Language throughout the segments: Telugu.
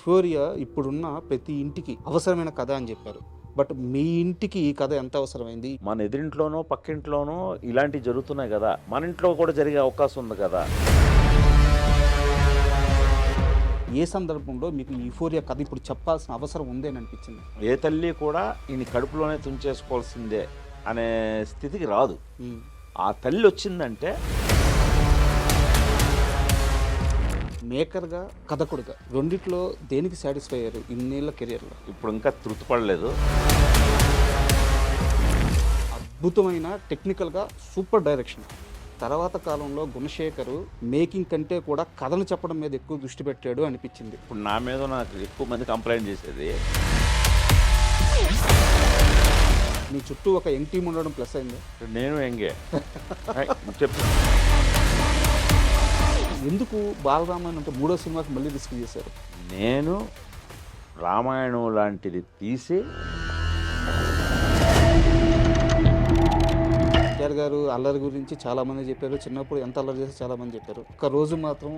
యుఫోరియా ఇప్పుడున్న ప్రతి ఇంటికి అవసరమైన కథ అని చెప్పారు. బట్ మీ ఇంటికి ఈ కథ ఎంత అవసరమైంది? మన ఎదురింట్లోనో పక్కింట్లోనో ఇలాంటివి జరుగుతున్నాయి కదా, మన ఇంట్లో కూడా జరిగే అవకాశం ఉంది కదా. ఏ సందర్భంలో మీకు ఈ యుఫోరియా కథ ఇప్పుడు చెప్పాల్సిన అవసరం ఉంది అని అనిపించింది? ఏ తల్లి కూడా ఈయన కడుపులోనే తుంచేసుకోవాల్సిందే అనే స్థితికి రాదు. ఆ తల్లి వచ్చిందంటే మేకర్గా, కథకుడిగా రెండిట్లో దేనికి సాటిస్ఫై అయ్యారు ఇన్నేళ్ల కెరియర్లో? ఇప్పుడు ఇంకా తృప్తి పడలేదు. అద్భుతమైన టెక్నికల్గా సూపర్ డైరెక్షన్. తర్వాత కాలంలో గుణశేఖర్ మేకింగ్ కంటే కూడా కథను చెప్పడం మీద ఎక్కువ దృష్టి పెట్టాడు అనిపించింది. ఇప్పుడు నా మీద నాకు ఎక్కువ మంది కంప్లైంట్ చేసేది. మీ చుట్టూ ఒక యంగ్ టీం ఉండడం ప్లస్ అయింది. నేను ఎంగే చెప్పు. ఎందుకు బాలరామాయణం అంటే మూడో సినిమాకి మళ్ళీ రిస్క్ చేశారు? నేను రామాయణం లాంటిది తీసి ఎన్టీఆర్ గారు అల్లరి గురించి చాలామంది చెప్పారు, చిన్నప్పుడు ఎంత అల్లరి చేస్తే చాలామంది చెప్పారు. ఒక రోజు మాత్రం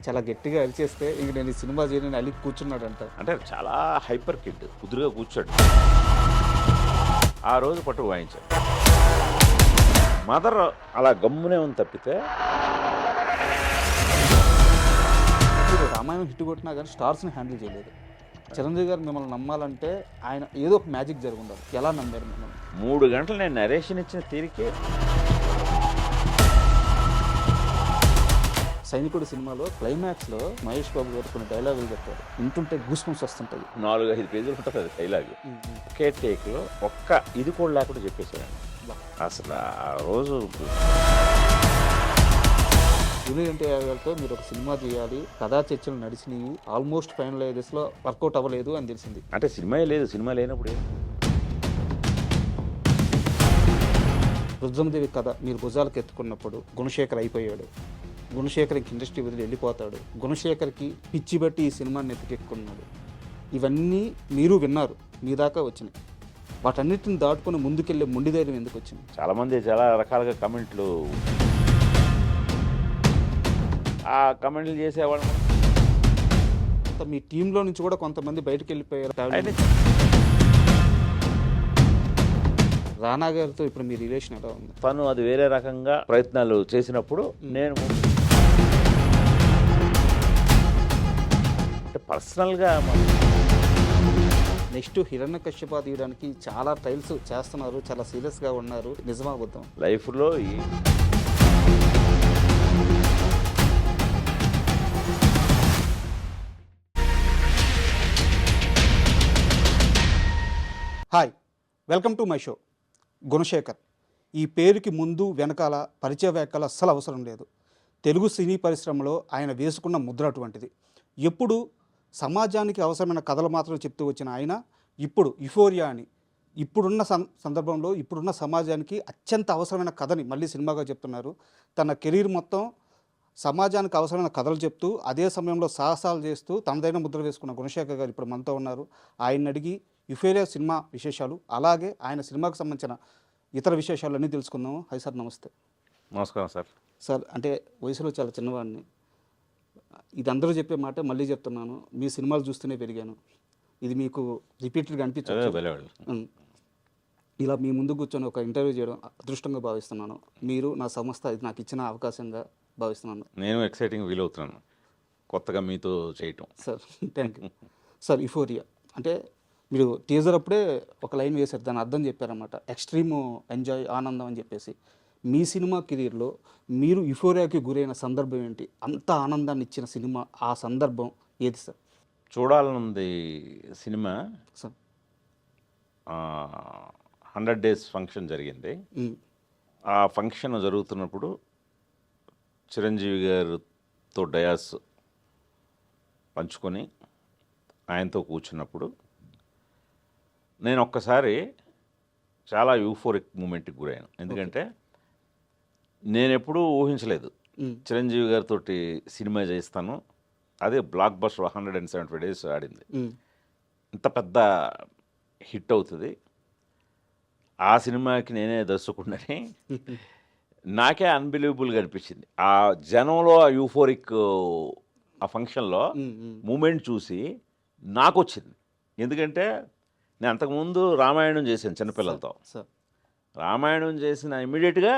చాలా గట్టిగా అరిచేస్తే ఇంక నేను ఈ సినిమా చేయని అలిగి కూర్చున్నాడంట. అంటే చాలా హైపర్ కిడ్, కుదురుగా కూర్చోడు. ఆ రోజు పట్టు వాయించాడు. మదర్ అలా గమ్మునే ఉంది తప్పితే. మీరు రామాయణం హిట్ కొట్టినా కానీ స్టార్స్ని హ్యాండిల్ చేయలేదు. చిరంజీవి గారు మిమ్మల్ని నమ్మాలంటే ఆయన ఏదో ఒక మ్యాజిక్ జరిగి ఉండాలి. ఎలా నమ్మారు మిమ్మల్ని? 3 గంటలు నేను నరేషన్ ఇచ్చిన తీరికే. సైనికుడు సినిమాలో క్లైమాక్స్లో మహేష్ బాబు గారు కొన్ని డైలాగులు చెప్పారు, వింటుంటే గూస్బంప్స్ వస్తుంటుంది. 4-5 పేజీలు ఉంటుంది అది డైలాగ్. ఒకే టేక్లో ఒక్క ఇది కూడా లేకుండా చెప్పేశారండి. అసలు ఆ రోజు జూనియర్ ఎన్టీఆర్ గారితో మీరు ఒక సినిమా చేయాలి, కథా చర్చలు నడిచినవి, ఆల్మోస్ట్ ఫైనలైజెస్లో వర్కౌట్ అవ్వలేదు అని తెలిసింది. అంటే సినిమా లేదు, సినిమా లేనప్పుడు రుద్రమదేవి కథ మీరు భుజాలకు ఎత్తుకున్నప్పుడు గుణశేఖర్ అయిపోయాడు. గుణశేఖర్ ఇంక ఇండస్ట్రీ వదిలి వెళ్ళిపోతాడు. గుణశేఖర్కి పిచ్చి బట్టి ఈ సినిమాని ఎత్తుకెక్కున్నాడు. ఇవన్నీ మీరు విన్నారు, మీ దాకా వచ్చినాయి. వాటన్నిటిని దాటుకొని ముందుకెళ్ళే మొండి ధైర్యం ఎందుకు వచ్చింది? చాలామంది చాలా రకాలుగా కమెంట్లు, ఆ కమెంట్లు చేసేవాళ్ళు. మీ టీంలో నుంచి కూడా కొంతమంది బయటకు వెళ్ళిపోయారు. రానా గారితో ఇప్పుడు మీ రిలేషన్ ఎలా ఉంది? తను అది వేరే రకంగా ప్రయత్నాలు చేసినప్పుడు నేను పర్సనల్గా నెక్స్ట్ హిరణ్యకశ్యప తీయడానికి చాలా ట్రయల్స్ చేస్తున్నారు, చాలా సీరియస్గా ఉన్నారు. నిజమా అబద్ధం? లైఫ్లో hi, welcome to my show. Gunasekhar ఈ పేరుకి ముందు వెనకాల పరిచయ వ్యాఖ్యలు అస్సలు అవసరం లేదు. తెలుగు సినీ పరిశ్రమలో ఆయన వేసుకున్న ముద్ర అటువంటిది. ఎప్పుడు సమాజానికి అవసరమైన కథలు మాత్రం చెప్తూ వచ్చిన ఆయన ఇప్పుడు యుఫోరియా అని ఇప్పుడున్న సందర్భంలో ఇప్పుడున్న సమాజానికి అత్యంత అవసరమైన కథని మళ్ళీ సినిమాగా చెప్తున్నారు. తన కెరీర్ మొత్తం సమాజానికి అవసరమైన కథలు చెప్తూ అదే సమయంలో సాహసాలు చేస్తూ తనదైన ముద్ర వేసుకున్న గుణశేఖర్ గారు ఇప్పుడు మనతో ఉన్నారు. ఆయన అడిగి యుఫోరియా సినిమా విశేషాలు, అలాగే ఆయన సినిమాకు సంబంధించిన ఇతర విశేషాలు అన్నీ తెలుసుకుందాము. హై సార్, నమస్తే. నమస్కారం సార్. సార్, అంటే వయసులో చాలా చిన్నవాడిని, ఇది అందరూ చెప్పే మాట మళ్ళీ చెప్తున్నాను, మీ సినిమాలు చూస్తూనే పెరిగాను. ఇది మీకు రిపీటెడ్గా అనిపించదు. ఇలా మీ ముందు కూర్చొని ఒక ఇంటర్వ్యూ చేయడం అదృష్టంగా భావిస్తున్నాను. మీరు నా సంస్థ ఇది నాకు ఇచ్చిన అవకాశంగా భావిస్తున్నాను. నేను ఎక్సైటింగ్ ఫీల్ అవుతున్నాను కొత్తగా మీతో చేయటం. Sir thank you. Sir, euphoria అంటే మీరు టీజర్ అప్పుడే ఒక లైన్ వేశారు, దాని అర్థం చెప్పారన్నమాట, ఎక్స్ట్రీమ్ ఎంజాయ్, ఆనందం అని చెప్పేసి. మీ సినిమా కెరీర్లో మీరు యుఫోరియాకి గురైన సందర్భం ఏంటి? అంత ఆనందాన్ని ఇచ్చిన సినిమా, ఆ సందర్భం ఏది సార్? చూడాలనుంది సినిమా. సార్ 100 days ఫంక్షన్ జరిగింది. ఆ ఫంక్షన్ జరుగుతున్నప్పుడు చిరంజీవి గారితో డయాస్ పంచుకొని ఆయనతో కూర్చున్నప్పుడు నేను ఒక్కసారి చాలా యూఫోరిక్ మూమెంట్కి గురాను. ఎందుకంటే నేను ఎప్పుడూ ఊహించలేదు చిరంజీవి గారితో సినిమా చేస్తాను, అదే బ్లాక్ బస్టర్ 170 days ఆడింది, ఇంత పెద్ద హిట్ అవుతుంది, ఆ సినిమాకి నేనే దర్శకుడిని. నాకే అన్బిలీవబుల్గా అనిపించింది. ఆ జనంలో ఆ యూఫోరిక్ ఆ ఫంక్షన్లో మూమెంట్ చూసి నాకు వచ్చింది. ఎందుకంటే నేను అంతకుముందు రామాయణం చేశాను చిన్నపిల్లలతో. సార్ రామాయణం చేసిన ఇమ్మీడియట్గా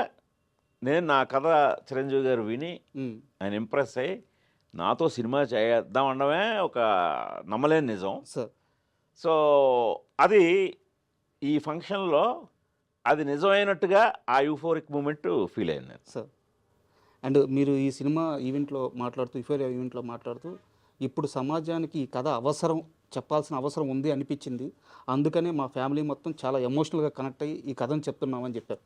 నేను నా కథ చిరంజీవి గారు విని ఆయన ఇంప్రెస్ అయ్యి నాతో సినిమా చేద్దాం అనడమే ఒక నమ్మలేని నిజం. సార్ సో అది ఈ ఫంక్షన్లో అది నిజమైనట్టుగా ఆ యూఫోరిక్ మూమెంట్ ఫీల్ అయింది నేను. సార్ అండ్ మీరు ఈ సినిమా ఈవెంట్లో మాట్లాడుతూ యూఫోరియా ఈవెంట్లో మాట్లాడుతూ ఇప్పుడు సమాజానికి ఈ కథ అవసరం చెప్పాల్సిన అవసరం ఉంది అనిపించింది, అందుకనే మా ఫ్యామిలీ మొత్తం చాలా ఎమోషనల్గా కనెక్ట్ అయ్యి ఈ కథను చెప్తున్నామని చెప్పారు.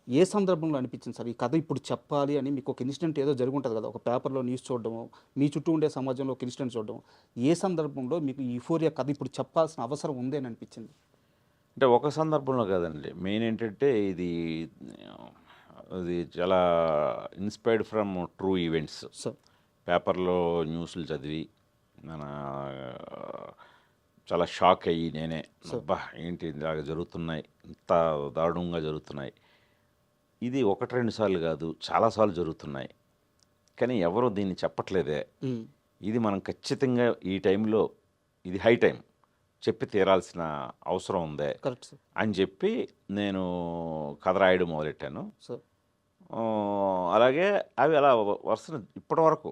ఏ సందర్భంలో అనిపించింది సార్ ఈ కథ ఇప్పుడు చెప్పాలి అని? మీకు ఒక ఇన్సిడెంట్ ఏదో జరిగి ఉంటుంది కదా, ఒక పేపర్లో న్యూస్ చూడడము, మీ చుట్టూ ఉండే సమాజంలో ఒక ఇన్సిడెంట్ చూడడం, ఏ సందర్భంలో మీకు ఈ యూఫోరియా కథ ఇప్పుడు చెప్పాల్సిన అవసరం ఉంది అని అనిపించింది? అంటే ఒక సందర్భంలో కాదండి, మెయిన్ ఏంటంటే ఇది చాలా inspired from true events. Sir పేపర్లో న్యూస్లు చదివి మన చాలా షాక్ అయ్యి నేనే అబ్బా ఏంటి ఇలాగ జరుగుతున్నాయి, ఇంత దారుణంగా జరుగుతున్నాయి, ఇది 1-2 సార్లు కాదు చాలాసార్లు జరుగుతున్నాయి, కానీ ఎవరు దీన్ని చెప్పట్లేదే, ఇది మనం ఖచ్చితంగా ఈ టైంలో ఇది హై టైం చెప్పి తీరాల్సిన అవసరం ఉందే కరెక్ట్ సార్ అని చెప్పి నేను కథ రాయడం మొదలెట్టాను. సార్ అలాగే అవి అలా వరుస ఇప్పటి వరకు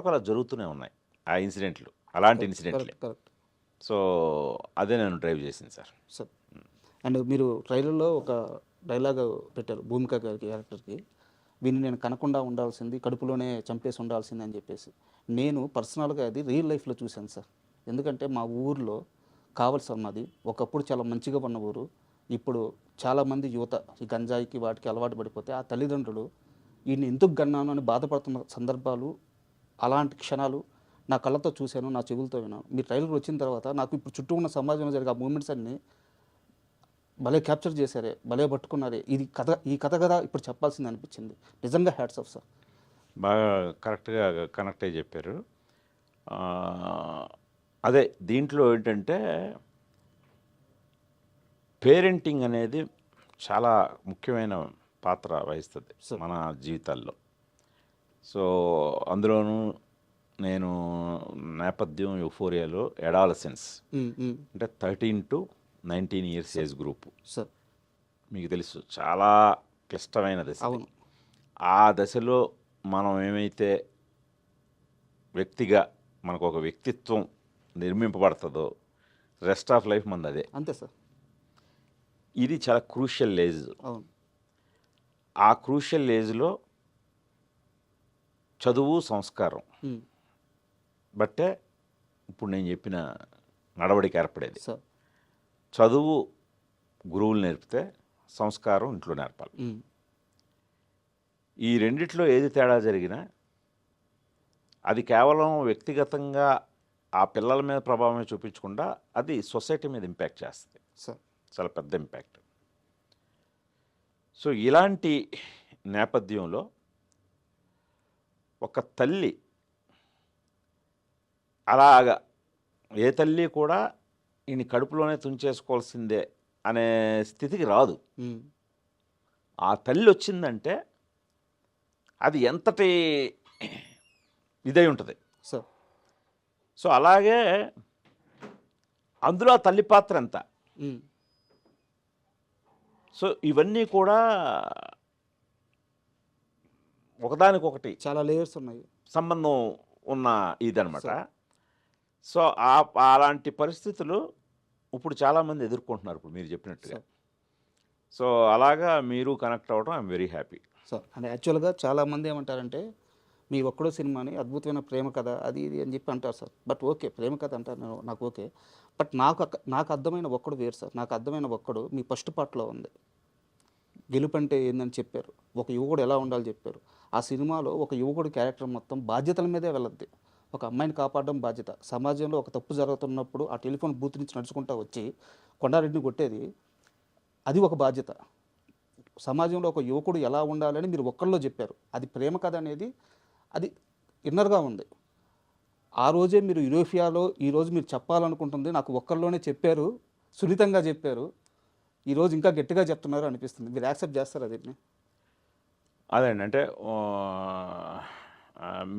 అలా జరుగుతూనే ఉన్నాయి ఆ ఇన్సిడెంట్లు, అలాంటి ఇన్సిడెంట్లే. కరెక్ట్. సో అదే నేను డ్రైవ్ చేసింది సార్. సార్ అండ్ మీరు ట్రైలర్లో ఒక డైలాగ్ పెట్టారు భూమిక గారి క్యారెక్టర్కి, వీన్ని నేను కనకుండా ఉండాల్సింది, కడుపులోనే చంపేసి ఉండాల్సింది అని చెప్పేసి. నేను పర్సనల్గా అది రియల్ లైఫ్లో చూశాను సార్. ఎందుకంటే మా ఊర్లో కావలసి ఉన్నది ఒకప్పుడు చాలా మంచిగా ఉన్న ఊరు, ఇప్పుడు చాలామంది యువత ఈ గంజాయికి వాటికి అలవాటు పడిపోతే ఆ తల్లిదండ్రులు ఈయన్ని ఎందుకు గన్నాను అని బాధపడుతున్న సందర్భాలు, అలాంటి క్షణాలు నా కళ్ళతో చూశాను, నా చెవులతో విన్నాను. మీ ట్రైలర్ వచ్చిన తర్వాత నాకు ఇప్పుడు చుట్టూ ఉన్న సమాజంలో జరిగే ఆ మూమెంట్స్ అన్నీ భలే క్యాప్చర్ చేశారే, భలే పట్టుకున్నారే, ఇది ఈ కథ కదా ఇప్పుడు చెప్పాల్సింది అనిపించింది. నిజంగా హ్యాట్స్ ఆఫ్ సార్. బాగా కరెక్ట్గా కనెక్ట్ అయ్యి చెప్పారు. అదే దీంట్లో ఏంటంటే పేరెంటింగ్ అనేది చాలా ముఖ్యమైన పాత్ర వహిస్తుంది మన జీవితాల్లో. సో అందులోనూ నేను నేపథ్యం యూఫోరియాలో అడాలసెన్స్ అంటే 13 to 19 years age group sir, మీకు తెలుసు చాలా క్లిష్టమైన దశ. అవును. ఆ దశలో మనం ఏమైతే వ్యక్తిగా మనకు ఒక వ్యక్తిత్వం నిర్మింపబడుతుందో రెస్ట్ ఆఫ్ లైఫ్ మనది అదే. అంతే సార్. ఇది చాలా క్రూషియల్ ఏజ్. అవును. ఆ క్రూషియల్ ఏజ్లో చదువు సంస్కారం బట్టే ఇప్పుడు నేను చెప్పిన నడవడిక ఏర్పడేది. సార్ చదువు గురువులు నేర్పితే సంస్కారం ఇంట్లో నేర్పాలి. ఈ రెండిట్లో ఏది తేడా జరిగినా అది కేవలం వ్యక్తిగతంగా ఆ పిల్లల మీద ప్రభావమే చూపించకుండా అది సొసైటీ మీద ఇంపాక్ట్ చేస్తుంది. సార్ చాలా పెద్ద ఇంపాక్ట్. సో ఇలాంటి నేపథ్యంలో ఒక తల్లి అలాగా ఏ తల్లి కూడా ఈయన కడుపులోనే తుంచేసుకోవాల్సిందే అనే స్థితికి రాదు. ఆ తల్లి వచ్చిందంటే అది ఎంతటి ఇదై ఉంటుంది. సార్ సో అలాగే అందులో ఆ తల్లి పాత్ర ఎంత. సో ఇవన్నీ కూడా ఒకదానికొకటి చాలా లేయర్స్ ఉన్నాయి, సంబంధం ఉన్న ఇదనమాట. సో అలాంటి పరిస్థితులు ఇప్పుడు చాలామంది ఎదుర్కొంటున్నారు ఇప్పుడు మీరు చెప్పినట్టుగా. సో అలాగా మీరు కనెక్ట్ అవ్వడం ఐఎమ్ వెరీ హ్యాపీ సార్. అంటే యాక్చువల్గా చాలామంది ఏమంటారంటే మీ ఒక్కడో సినిమాని అద్భుతమైన ప్రేమ కథ అది ఇది అని చెప్పి అంటారు సార్. బట్ ఓకే, ప్రేమ కథ అంటారు, నాకు ఓకే. బట్ నాకు అర్థమైన ఒక్కడు వేరు సార్. నాకు అర్థమైన ఒక్కడు మీ ఫస్ట్ పార్ట్లో ఉంది. గెలుపు అంటే ఏందని చెప్పారు, ఒక యువకుడు ఎలా ఉండాలి చెప్పారు. ఆ సినిమాలో ఒక యువకుడి క్యారెక్టర్ మొత్తం బాధ్యతల మీదే వెళ్ళద్ది. ఒక అమ్మాయిని కాపాడడం బాధ్యత, సమాజంలో ఒక తప్పు జరుగుతున్నప్పుడు ఆ టెలిఫోన్ బూత్ నుంచి నడుచుకుంటూ వచ్చి కొండారెడ్డిని కొట్టేది అది ఒక బాధ్యత. సమాజంలో ఒక యువకుడు ఎలా ఉండాలని మీరు ఒక్కళ్ళలో చెప్పారు. అది ప్రేమ కథ అనేది అది ఇన్నర్గా ఉంది. ఆ రోజే మీరు యూరోపియాలో ఈరోజు మీరు చెప్పాలనుకుంటుంది నాకు ఒక్కళ్ళలోనే చెప్పారు, సున్నితంగా చెప్పారు, ఈరోజు ఇంకా గట్టిగా చెప్తున్నారు అనిపిస్తుంది. మీరు యాక్సెప్ట్ చేస్తారు అది? అదేండి, అంటే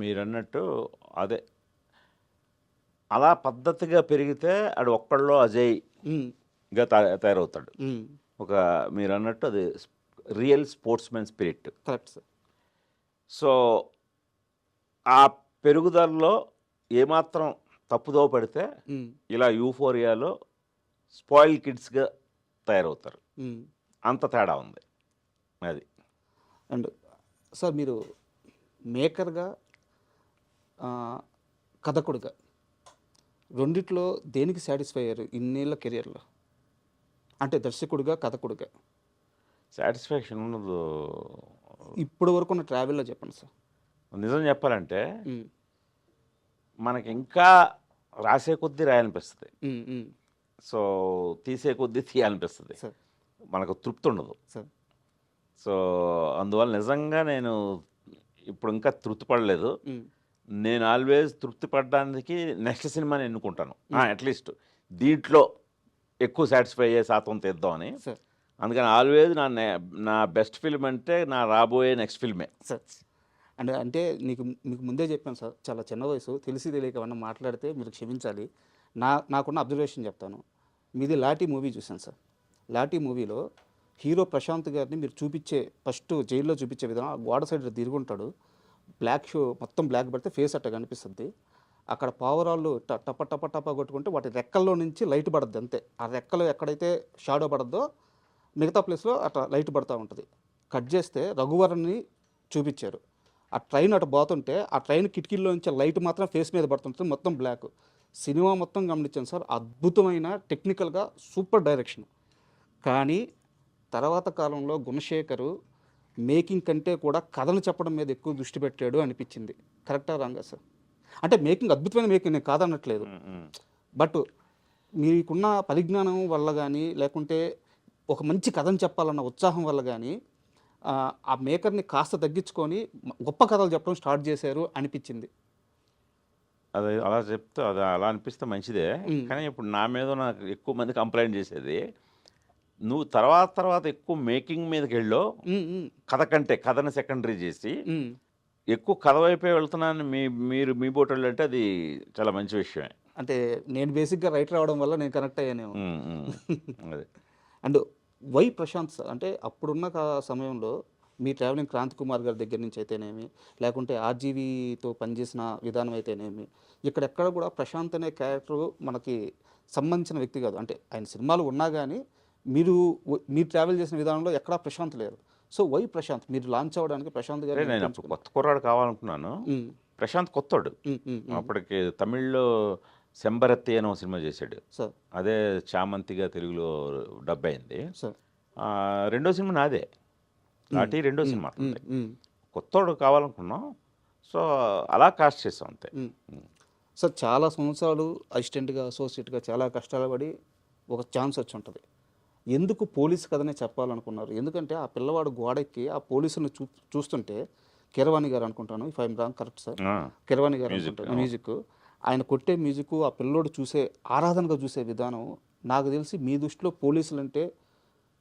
మీరు అన్నట్టు అదే అలా పద్ధతిగా పెరిగితే ఆడు ఒక్కళ్ళలో అజయ్గా తయారవుతాడు. ఒక మీరు అన్నట్టు అది real sportsmen spirit. Correct sir. So ఆ పెరుగుదలలో ఏమాత్రం తప్పుదోవ పడితే ఇలా యూఫోరియాలో స్పాయిల్ కిడ్స్గా తయారవుతారు. అంత తేడా ఉంది అది. అండ్ సార్ మీరు మేకర్గా కథకుడిగా రెండిట్లో దేనికి సాటిస్ఫై అయ్యారు ఇన్నేళ్ళ కెరియర్లో? అంటే దర్శకుడిగా కథకుడిగా సాటిస్ఫాక్షన్ ఉన్నది. ఇప్పటి వరకు ఉన్న ట్రావెల్లో చెప్పండి సార్. నిజం చెప్పాలంటే మనకి ఇంకా రాసే కొద్దీ రాయాలనిపిస్తుంది, సో తీసే కొద్దీ తీయాలనిపిస్తుంది, సార్ మనకు తృప్తి ఉండదు. సార్ సో అందువల్ల నిజంగా నేను ఇప్పుడు ఇంకా తృప్తి పడలేదు. నేను ఆల్వేస్ తృప్తి పడడానికి నెక్స్ట్ సినిమాని ఎన్నుకుంటాను, అట్లీస్ట్ దీంట్లో ఎక్కువ సాటిస్ఫై అయ్యే శాతం తీద్దామని. సార్ అందుకని ఆల్వేజ్ నా బెస్ట్ ఫిల్మ్ అంటే నా రాబోయే నెక్స్ట్ ఫిల్మే. సార్ అంటే మీకు ముందే చెప్పాను సార్, చాలా చిన్న వయసు, తెలిసి తెలియక ఏమన్నా మాట్లాడితే మీరు క్షమించాలి. నాకున్న అబ్జర్వేషన్ చెప్తాను. మీది లాఠీ మూవీ చూశాను సార్. లాఠీ మూవీలో హీరో ప్రశాంత్ గారిని మీరు చూపించే ఫస్ట్ జైల్లో చూపించే విధానం, ఆ గోడ సైడ్ తిరుగుంటాడు, బ్లాక్ షూ మొత్తం బ్లాక్ పడితే ఫేస్ అట్ట కనిపిస్తుంది. అక్కడ పావురాళ్ళు టప టప టప కొట్టుకుంటే వాటి రెక్కల్లో నుంచి లైట్ పడద్దు అంతే. ఆ రెక్కలు ఎక్కడైతే షాడో పడద్దో మిగతా ప్లేస్లో అట్లా లైట్ పడుతూ ఉంటుంది. కట్ చేస్తే రఘువరన్ని చూపించారు. ఆ ట్రైన్ అటు పోతుంటే ఆ ట్రైన్ కిటికీల్లో నుంచి లైట్ మాత్రం ఫేస్ మీద పడుతుంటుంది, మొత్తం బ్లాక్. సినిమా మొత్తం గమనించాను సార్, అద్భుతమైన టెక్నికల్గా సూపర్ డైరెక్షన్. కానీ తర్వాత కాలంలో గుణశేఖరు మేకింగ్ కంటే కూడా కథను చెప్పడం మీద ఎక్కువ దృష్టి పెట్టాడు అనిపించింది. కరెక్టా రాంగా సార్? అంటే మేకింగ్ అద్భుతమైన మేకింగ్, నేను కాదనట్లేదు, బట్ మీకున్న పరిజ్ఞానం వల్ల కానీ లేకుంటే ఒక మంచి కథను చెప్పాలన్న ఉత్సాహం వల్ల కానీ ఆ మేకర్ని కాస్త తగ్గించుకొని గొప్ప కథలు చెప్పడం స్టార్ట్ చేశారు అనిపించింది. అది అలా చెప్తే అది అలా అనిపిస్తే మంచిదే. కానీ ఇప్పుడు నా మీద నాకు ఎక్కువ మంది కంప్లైంట్ చేసేది, నువ్వు తర్వాత ఎక్కువ మేకింగ్ మీదకి వెళ్ళో కథ కంటే కథను సెకండరీ చేసి ఎక్కువ కథ వైపే వెళ్తున్నాను మీ బోటోళ్ళు అంటే అది చాలా మంచి విషయమే. అంటే నేను బేసిక్గా రైటర్ అవడం వల్ల నేను కనెక్ట్ అయ్యాను. అదే. అండ్ వై ప్రశాంత్ సార్ అంటే అప్పుడున్న సమయంలో మీ ట్రావెలింగ్ క్రాంతి కుమార్ గారి దగ్గర నుంచి అయితేనేమి, లేకుంటే ఆర్జీవీతో పనిచేసిన విధానం అయితేనేమి, ఇక్కడెక్కడ కూడా ప్రశాంత్ అనే క్యారెక్టర్ మనకి సంబంధించిన వ్యక్తి కాదు. అంటే ఆయన సినిమాలు ఉన్నా కానీ మీరు ట్రావెల్ చేసిన విధానంలో ఎక్కడా ప్రశాంత్ లేరు. సో వై ప్రశాంత్ మీరు లాంచ్ అవ్వడానికి ప్రశాంత్ గారు? నేను అప్పుడు కొత్త కుర్రాడు కావాలనుకున్నాను. ప్రశాంత్ కొత్తోడు. అప్పటికి తమిళ్లో శంబరత్తి అని ఒక సినిమా చేశాడు సార్, అదే చామంతిగా తెలుగులో డబ్ అయింది సార్. రెండో సినిమా నాదే, నాటి రెండో సినిమా. కొత్తోడు కావాలనుకున్నాం, సో అలా కాస్ట్ చేసాం అంతే. సార్ చాలా సంవత్సరాలు అసిస్టెంట్గా అసోసియేట్గా చాలా కష్టాలు పడి ఒక ఛాన్స్ వచ్చి ఉంటుంది. ఎందుకు పోలీసు కథనే చెప్పాలనుకున్నారు? ఎందుకంటే ఆ పిల్లవాడు గోడెక్కి ఆ పోలీసులను చూస్తుంటే కీరవాణి గారు అనుకుంటాను, if I'm wrong, correct sir, Keeravani గారు అనుకుంటాను, మ్యూజిక్ ఆయన కొట్టే మ్యూజిక్, ఆ పిల్లోడు చూసే ఆరాధనగా చూసే విధానం, నాకు తెలిసి మీ దృష్టిలో పోలీసులు అంటే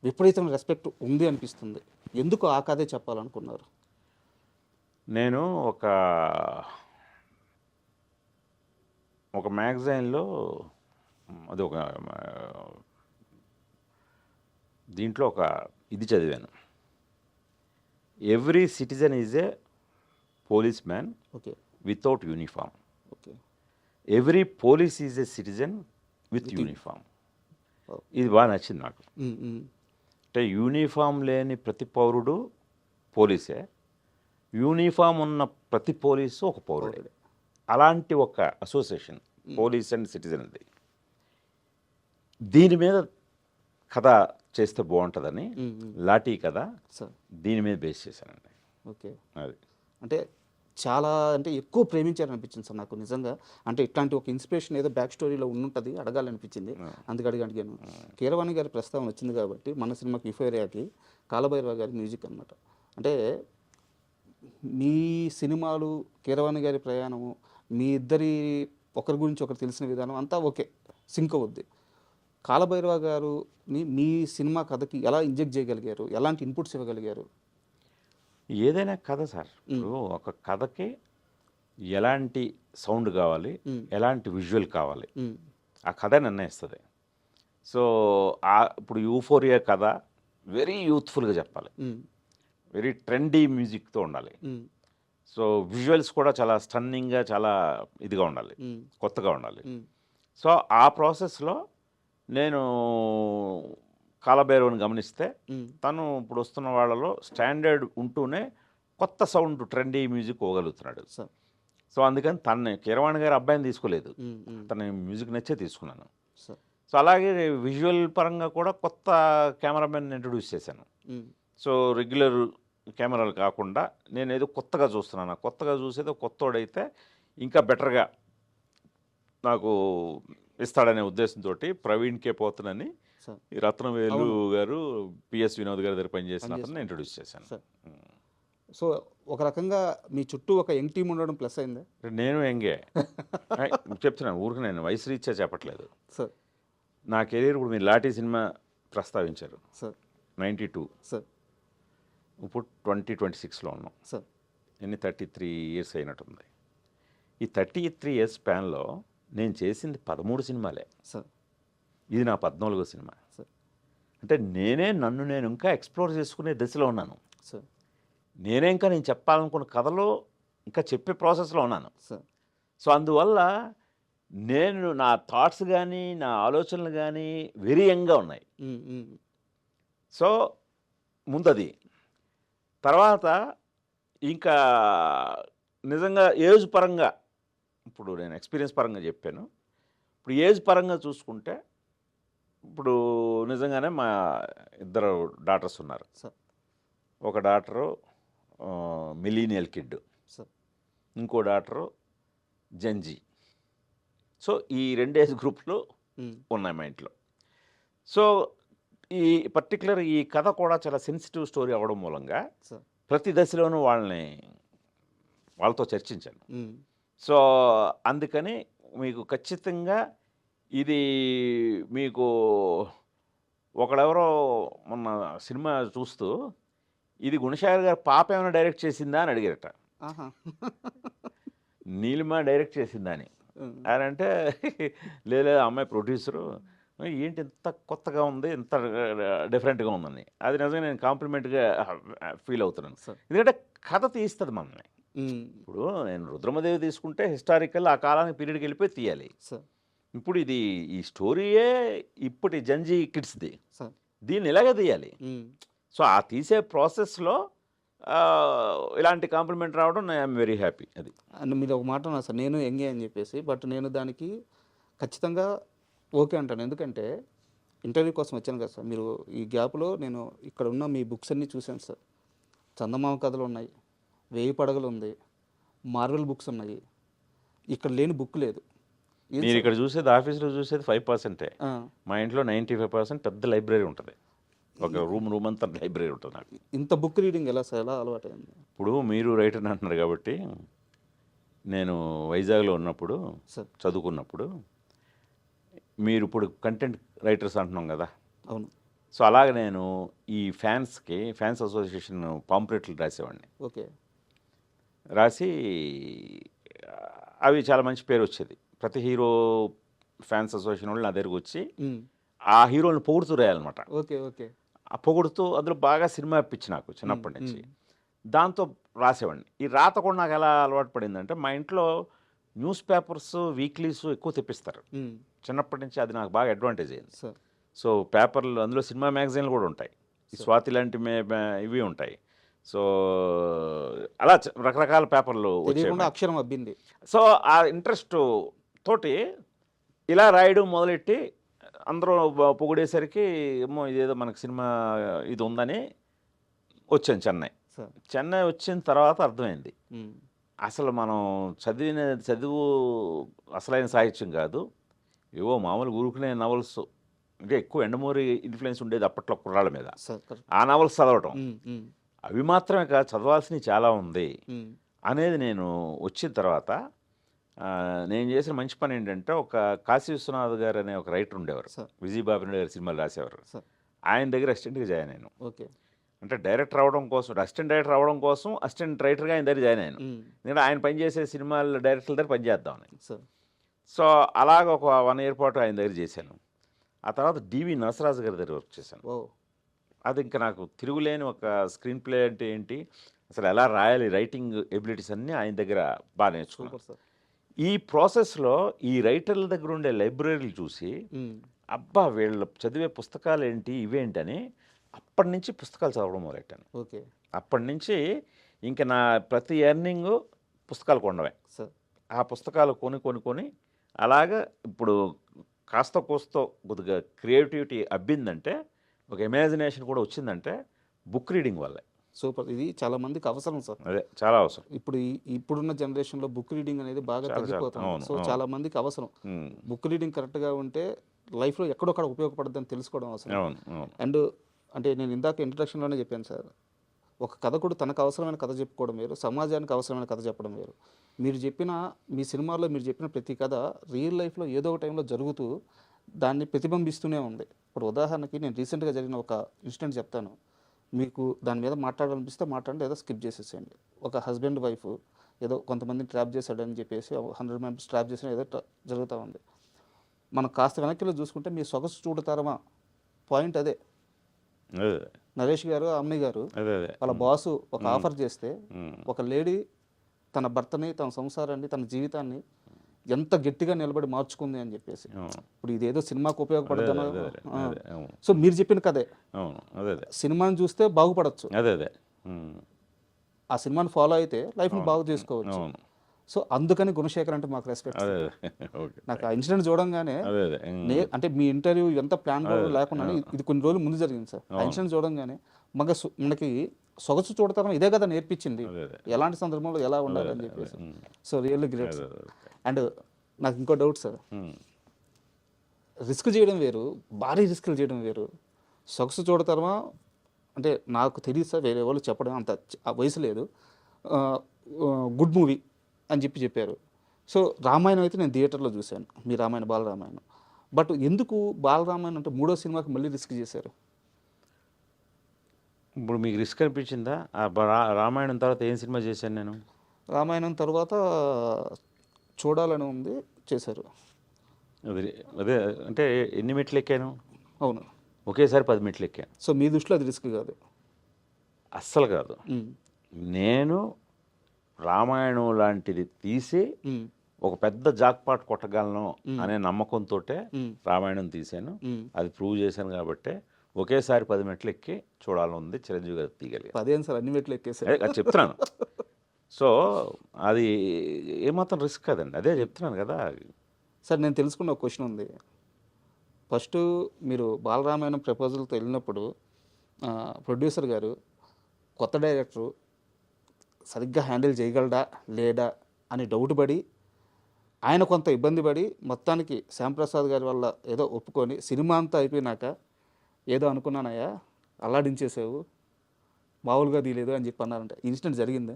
విపరీతమైన రెస్పెక్ట్ ఉంది అనిపిస్తుంది. ఎందుకు ఆ కథే చెప్పాలనుకున్నారు? నేను ఒక మ్యాగజైన్లో అది ఒక దీంట్లో ఒక ఇది చదివాను, every citizen is a police man without uniform, every police is a citizen with uniform. ఇది బాగా నచ్చింది నాకు. అంటే యూనిఫామ్ లేని ప్రతి పౌరుడు పోలీసే, యూనిఫామ్ ఉన్న ప్రతి పోలీసు ఒక పౌరుడే. అలాంటి ఒక అసోసియేషన్ పోలీస్ అండ్ సిటిజన్. అది దీని మీద కథ చేస్తే బాగుంటుందని లాఠీ కథ దీని మీద బేస్ చేశానండి. ఓకే, అది అంటే చాలా అంటే ఎక్కువ ప్రేమించారనిపించింది సార్ నాకు నిజంగా. అంటే ఇట్లాంటి ఒక ఇన్స్పిరేషన్ ఏదో బ్యాక్ స్టోరీలో ఉంటుంది, అడగాలనిపించింది, అందుకు అడిగాను. కీరవాణి గారి ప్రస్తావన వచ్చింది కాబట్టి మన సినిమాకి యుఫోరియాకి కాలభైరవ గారి మ్యూజిక్ అనమాట. అంటే మీ సినిమాలు, కీరవాణి గారి ప్రయాణము, మీ ఇద్దరి ఒకరి గురించి ఒకరు తెలిసిన విధానం అంతా ఓకే, సింక్ అవుద్ది. కాలభైరవ గారు మీ సినిమా కథకి ఎలా ఇంజెక్ట్ చేయగలిగారు, ఎలాంటి ఇన్పుట్స్ ఇవ్వగలిగారు? ఏదైనా కథ సార్, ఇప్పుడు ఒక కథకి ఎలాంటి సౌండ్ కావాలి, ఎలాంటి విజువల్ కావాలి, ఆ కథ నిర్ణయిస్తుంది. సో ఇప్పుడు యూఫోరియా కథ వెరీ యూత్ఫుల్గా చెప్పాలి, వెరీ ట్రెండీ మ్యూజిక్తో ఉండాలి. సో విజువల్స్ కూడా చాలా స్టన్నింగ్గా, చాలా ఇదిగా ఉండాలి, కొత్తగా ఉండాలి. సో ఆ ప్రాసెస్లో నేను కాలభైరవుని గమనిస్తే తను ఇప్పుడు వస్తున్న వాళ్ళలో స్టాండర్డ్ ఉంటూనే కొత్త సౌండ్ ట్రెండీ మ్యూజిక్ పోగలుగుతున్నాడు. సో అందుకని కీరవాణి గారి అబ్బాయిని తీసుకోలేదు, తన మ్యూజిక్ నచ్చే తీసుకున్నాను. సో అలాగే విజువల్ పరంగా కూడా కొత్త కెమెరామెన్ ఇంట్రడ్యూస్ చేశాను. సో రెగ్యులర్ కెమెరాలు కాకుండా నేను ఏదో కొత్తగా చూస్తున్నాను. కొత్తగా చూసేది కొత్తోడైతే ఇంకా బెటర్గా నాకు ఇస్తాడనే ఉద్దేశంతో ప్రవీణ్ కే పోతనని ఈ రత్నవేలు గారు, పిఎస్ వినోద్ గారి దగ్గర పనిచేసిన అతను ఇంట్రడ్యూస్ చేశాను. సో ఒక రకంగా మీ చుట్టూ ఒక యంగ్ టీం ఉండడం ప్లస్ అయిందా? నేను యంగే చెప్తున్నాను, ఊరికి నేను వయసు రీత్యా చెప్పట్లేదు. సార్ నా కెరీర్ ఇప్పుడు మీరు లాఠీ సినిమా ప్రస్తావించారు, సార్ 92. సార్ ఇప్పుడు 2026లో ఉన్నాం. సార్ ఎన్ని 33 ఇయర్స్ అయినట్టుంది. ఈ 33 ఇయర్స్ స్పాన్లో నేను చేసింది 13 సినిమాలే. సార్ ఇది నా 14వ సినిమా. సార్ అంటే నన్ను నేను ఇంకా ఎక్స్ప్లోర్ చేసుకునే దశలో ఉన్నాను. సార్ నేను చెప్పాలనుకున్న కథలో ఇంకా చెప్పే ప్రాసెస్లో ఉన్నాను. సార్ సో అందువల్ల నా థాట్స్ కానీ నా ఆలోచనలు కానీ వెరీ యంగ్గా ఉన్నాయి. సో ముందది తర్వాత ఇంకా నిజంగా ఏజ్ పరంగా, ఇప్పుడు నేను ఎక్స్పీరియన్స్ పరంగా చెప్పాను. ఇప్పుడు ఏజ్ పరంగా చూసుకుంటే ఇప్పుడు నిజంగానే మా ఇద్దరు డాటర్స్ ఉన్నారు. ఒక డాటరు మిలీనియల్ కిడ్, ఇంకో డాటరు జంజీ. సో ఈ 2 ఏజ్ గ్రూప్లు ఉన్నాయి మా ఇంట్లో. సో ఈ పర్టికులర్ ఈ కథ కూడా చాలా సెన్సిటివ్ స్టోరీ అవ్వడం మూలంగా ప్రతి దశలోనూ వాళ్ళతో చర్చించాను. సో అందుకని మీకు ఖచ్చితంగా ఇది మీకు ఒకడెవరో మొన్న సినిమా చూస్తూ ఇది గుణశేఖర్ గారు పాప ఏమైనా డైరెక్ట్ చేసిందా అని అడిగారట. నీలిమ డైరెక్ట్ చేసిందా అని. ఆయన అంటే లేదు అమ్మాయి ప్రొడ్యూసరు, ఏంటి ఇంత కొత్తగా ఉంది, ఇంత డిఫరెంట్గా ఉందని. అది నిజంగా నేను కాంప్లిమెంట్గా ఫీల్ అవుతున్నాను. ఎందుకంటే కథ తీస్తుంది మనల్ని. ఇప్పుడు నేను రుద్రమదేవి తీసుకుంటే హిస్టారికల్ ఆ కాలానికి పీరియడ్కి వెళ్ళిపోయి తీయాలి. ఇప్పుడు ఈ స్టోరీయే ఇప్పటి జంజీ కిడ్స్ది, దీన్ని ఇలాగే తీయాలి. సో ఆ తీసే ప్రాసెస్లో ఇలాంటి కాంప్లిమెంట్ రావడం ఐఎమ్ వెరీ హ్యాపీ. అది అండ్ మీరు ఒక మాట ఉన్నారు సార్, నేను ఎంగే అని చెప్పేసి, బట్ నేను దానికి ఖచ్చితంగా ఓకే అంటాను. ఎందుకంటే ఇంటర్వ్యూ కోసం వచ్చాను కదా సార్, మీరు ఈ గ్యాప్లో నేను ఇక్కడ ఉన్న మీ బుక్స్ అన్నీ చూశాను సార్. చందమామ కథలు ఉన్నాయి, 1000 పడగలు ఉంది, మార్వెల్ బుక్స్ ఉన్నాయి, ఇక్కడ లేని బుక్ లేదు. మీరు ఇక్కడ చూసేది ఆఫీస్లో చూసేది 5%. మా ఇంట్లో 95% పెద్ద లైబ్రరీ ఉంటుంది. ఒక రూమ్ అంతా లైబ్రరీ ఉంటుంది నాకు. ఇంత బుక్ రీడింగ్ ఎలా సార్, ఎలా అలవాటు అయింది? ఇప్పుడు మీరు రైటర్ అంటున్నారు కాబట్టి, నేను వైజాగ్లో ఉన్నప్పుడు చదువుకున్నప్పుడు, మీరు ఇప్పుడు కంటెంట్ రైటర్స్ అంటున్నాం కదా. అవును. సో అలాగే నేను ఈ ఫ్యాన్స్ అసోసియేషన్ పాంప్లెట్లు రాసేవాడిని. ఓకే. రాసి అవి చాలా మంచి పేరు వచ్చేది. ప్రతి హీరో ఫ్యాన్స్ అసోసియేషన్ వాళ్ళు నా దగ్గరకు వచ్చి ఆ హీరోని పొగుడుతూ రాయాలన్నమాట. Okay okay. ఆ పొగుడుతూ అందులో బాగా సినిమా ఇప్పించి నాకు చిన్నప్పటి నుంచి దాంతో రాసేవాడిని. ఈ రాత కూడా నాకు ఎలా అలవాటు పడిందంటే, మా ఇంట్లో న్యూస్ పేపర్స్ వీక్లీస్ ఎక్కువ తెప్పిస్తారు చిన్నప్పటి నుంచి. అది నాకు బాగా అడ్వాంటేజ్ అయింది. సో పేపర్లు అందులో సినిమా మ్యాగజైన్లు కూడా ఉంటాయి, ఈ స్వాతి లాంటి ఇవి ఉంటాయి. సో అలా రకరకాల పేపర్లు వచ్చాయి, అక్షరం అబ్బింది. సో ఆ ఇంట్రెస్ట్ తోటి ఇలా రాయడం మొదలెట్టి అందరూ పొగిడేసరికి ఏమో ఇదేదో మనకు సినిమా ఇది ఉందని వచ్చాను చెన్నై వచ్చిన తర్వాత అర్థమైంది, అసలు మనం చదువు అసలైన సాహిత్యం కాదు, ఏవో మామూలు ఊరుకునే నవల్స్, అంటే ఎక్కువ ఎండమూరి ఇన్ఫ్లుయెన్స్ ఉండేది అప్పట్లో కుర్రాళ్ళ మీద. ఆ నవల్స్ చదవటం, అవి మాత్రమే కాదు చదవాల్సినవి చాలా ఉంది అనేది నేను వచ్చిన తర్వాత నేను చేసిన మంచి పని ఏంటంటే, ఒక కాశీ విశ్వనాథ్ గారు అనే ఒక రైటర్ ఉండేవారు, విజయబాబు నాయుడు గారి సినిమాలు రాసేవారు. ఆయన దగ్గర అసిస్టెంట్గా జాయిన్ అయ్యాను. ఓకే. అంటే డైరెక్టర్ అవడం కోసం, అసిస్టెంట్ డైరెక్టర్ అవడం కోసం అసిస్టెంట్ రైటర్గా ఆయన దగ్గర జాయిన్ అయ్యాను. నేను ఆయన పనిచేసే సినిమాల డైరెక్టర్ల దగ్గర పనిచేద్దామని. సార్ సో అలాగ ఒక 1 year పాటు ఆయన దగ్గర చేశాను. ఆ తర్వాత డివి నరసరాజు గారి దగ్గర వర్క్ చేశాను. ఓ అది ఇంకా నాకు తిరుగులేని ఒక స్క్రీన్ ప్లే అంటే ఏంటి, అసలు ఎలా రాయాలి, రైటింగ్ ఎబిలిటీస్ అన్నీ ఆయన దగ్గర బాగా నేర్చుకున్నాను. Super sir. ఈ ప్రాసెస్లో ఈ రైటర్ల దగ్గర ఉండే లైబ్రరీలు చూసి అబ్బా వీళ్ళు చదివే పుస్తకాలు ఏంటి ఇవేంటని అప్పటి నుంచి పుస్తకాలు చదవడం మొదలెట్టాను. ఓకే అప్పటి నుంచి ఇంకా నా ప్రతి ఎర్నింగ్ పుస్తకాలు కొనడమే. సార్. ఆ పుస్తకాలు కొని అలాగా ఇప్పుడు కాస్త కోస్తో కొద్దిగా క్రియేటివిటీ అబ్బిందంటే, ఒక ఇమాజినేషన్ కూడా వచ్చిందంటే బుక్ రీడింగ్ వల్లే. సూపర్. ఇది చాలా మందికి అవసరం సార్. అదే చాలా అవసరం. ఇప్పుడున్న జనరేషన్లో బుక్ రీడింగ్ అనేది బాగా చాలా, తగ్గిపోతుంది. అవును, సో అవును. చాలా మందికి అవసరం. బుక్ రీడింగ్ కరెక్ట్గా ఉంటే లైఫ్లో ఎక్కడొక్కడ ఉపయోగపడుతుందని తెలుసుకోవడం అవసరం. అవును అవును అండ్ అంటే నేను ఇందాక ఇంట్రడక్షన్లోనే చెప్పాను సార్, ఒక కథకుడు తనకు అవసరమైన కథ చెప్పుకోవడం వేరు, సమాజానికి అవసరమైన కథ చెప్పడం వేరు. మీ సినిమాలో మీరు చెప్పిన ప్రతి కథ రియల్ లైఫ్లో ఏదో ఒక టైంలో జరుగుతూ దాన్ని ప్రతిబింబిస్తూనే ఉంది. ఇప్పుడు ఉదాహరణకి నేను రీసెంట్గా జరిగిన ఒక ఇన్సిడెంట్ చెప్తాను. మీకు దాని మీద మాట్లాడాలనిపిస్తే మాట్లాడండి, ఏదో స్కిప్ చేసేసేయండి. ఒక హస్బెండ్ వైఫ్ ఏదో కొంతమందిని ట్రాప్ చేశాడని చెప్పేసి 100 మెంబర్స్ ట్రాప్ చేసిన ఏదో జరుగుతూ ఉంది. మనం కాస్త వెనక్కిలో చూసుకుంటే మీ సొగసు చూడతారమా పాయింట్ అదే. నరేష్ గారు, అమ్ని గారు వాళ్ళ బాసు ఒక ఆఫర్ చేస్తే ఒక లేడీ తన భర్తని, తన సంసారాన్ని, తన జీవితాన్ని ఎంత గట్టిగా నిలబడి మార్చుకుంది అని చెప్పేసి. ఇప్పుడు ఇదేదో సినిమాకు ఉపయోగపడుతున్నా. సో మీరు చెప్పిన కదే సినిమాని చూస్తే బాగుపడచ్చు, ఆ సినిమాని ఫాలో అయితే లైఫ్ని బాగు చేసుకోవచ్చు. సో అందుకని గుణశేఖర్ అంటే మాకు రెస్పెక్ట్. నాకు ఆ ఇన్సిడెంట్ చూడంగానే అంటే మీ ఇంటర్వ్యూ ఎంత ప్లాన్ లేకుండా ఇది కొన్ని రోజులు ముందు జరిగింది సార్. ఆ ఇన్సిడెంట్ చూడంగానే మనకి సొగసు చూడతాం ఇదే కదా నేర్పించింది, ఎలాంటి సందర్భంలో ఎలా ఉండాలి అని చెప్పేసి. So really great sir. And నాకు ఇంకో డౌట్ సార్, రిస్క్ చేయడం వేరు, భారీ రిస్క్లు చేయడం వేరు. సొగసు చూడతామా అంటే నాకు తెలియదు సార్, వేరే వాళ్ళు చెప్పడం అంత వయసు లేదు. గుడ్ మూవీ అని చెప్పారు. సో రామాయణం అయితే నేను థియేటర్లో చూశాను, మీ రామాయణ బాలరామాయణం. బట్ ఎందుకు బాలరామాయణం అంటే 3వ సినిమాకి మళ్ళీ రిస్క్ చేశారు? ఇప్పుడు మీకు రిస్క్ అనిపించిందా? రామాయణం తర్వాత ఏం సినిమా చేశాను నేను? రామాయణం తర్వాత చూడాలని ఉంది, చేశారు. అదే అంటే ఎన్ని మెట్లు ఎక్కాను? అవును, ఒకేసారి 10 మెట్లు ఎక్కాను. సో మీ దృష్టిలో అది రిస్క్ కాదు? అస్సలు కాదు. నేను రామాయణం లాంటిది తీసి ఒక పెద్ద జాక్పాట్ కొట్టగలను అనే నమ్మకంతో రామాయణం తీశాను. అది ప్రూవ్ చేశాను కాబట్టి ఒకేసారి 10 మెట్లు ఎక్కి చూడాలని ఉంది. చిరంజీవి గారు తీయగలిగారు. 10 సార్, అన్ని మెట్లు ఎక్కేసారు. అది చెప్తున్నాను. సో అది ఏమాత్రం రిస్క్ కదండి, అదే చెప్తున్నాను కదా సార్. నేను తెలుసుకున్న ఒక క్వశ్చన్ ఉంది. ఫస్ట్ మీరు బాలరామాయణం ప్రపోజల్తో వెళ్ళినప్పుడు ప్రొడ్యూసర్ గారు కొత్త డైరెక్టరు సరిగ్గా హ్యాండిల్ చేయగలడా లేడా అని డౌట్ పడి, ఆయన కొంత ఇబ్బంది పడి మొత్తానికి శ్యాంప్రసాద్ గారి వల్ల ఏదో ఒప్పుకొని సినిమా అంతా అయిపోయినాక ఏదో అనుకున్నానయ్యా అల్లాడించేసావు, మామూలుగా తీయలేదు అని చెప్పి అన్నారంట. ఇన్సిడెంట్ జరిగిందా?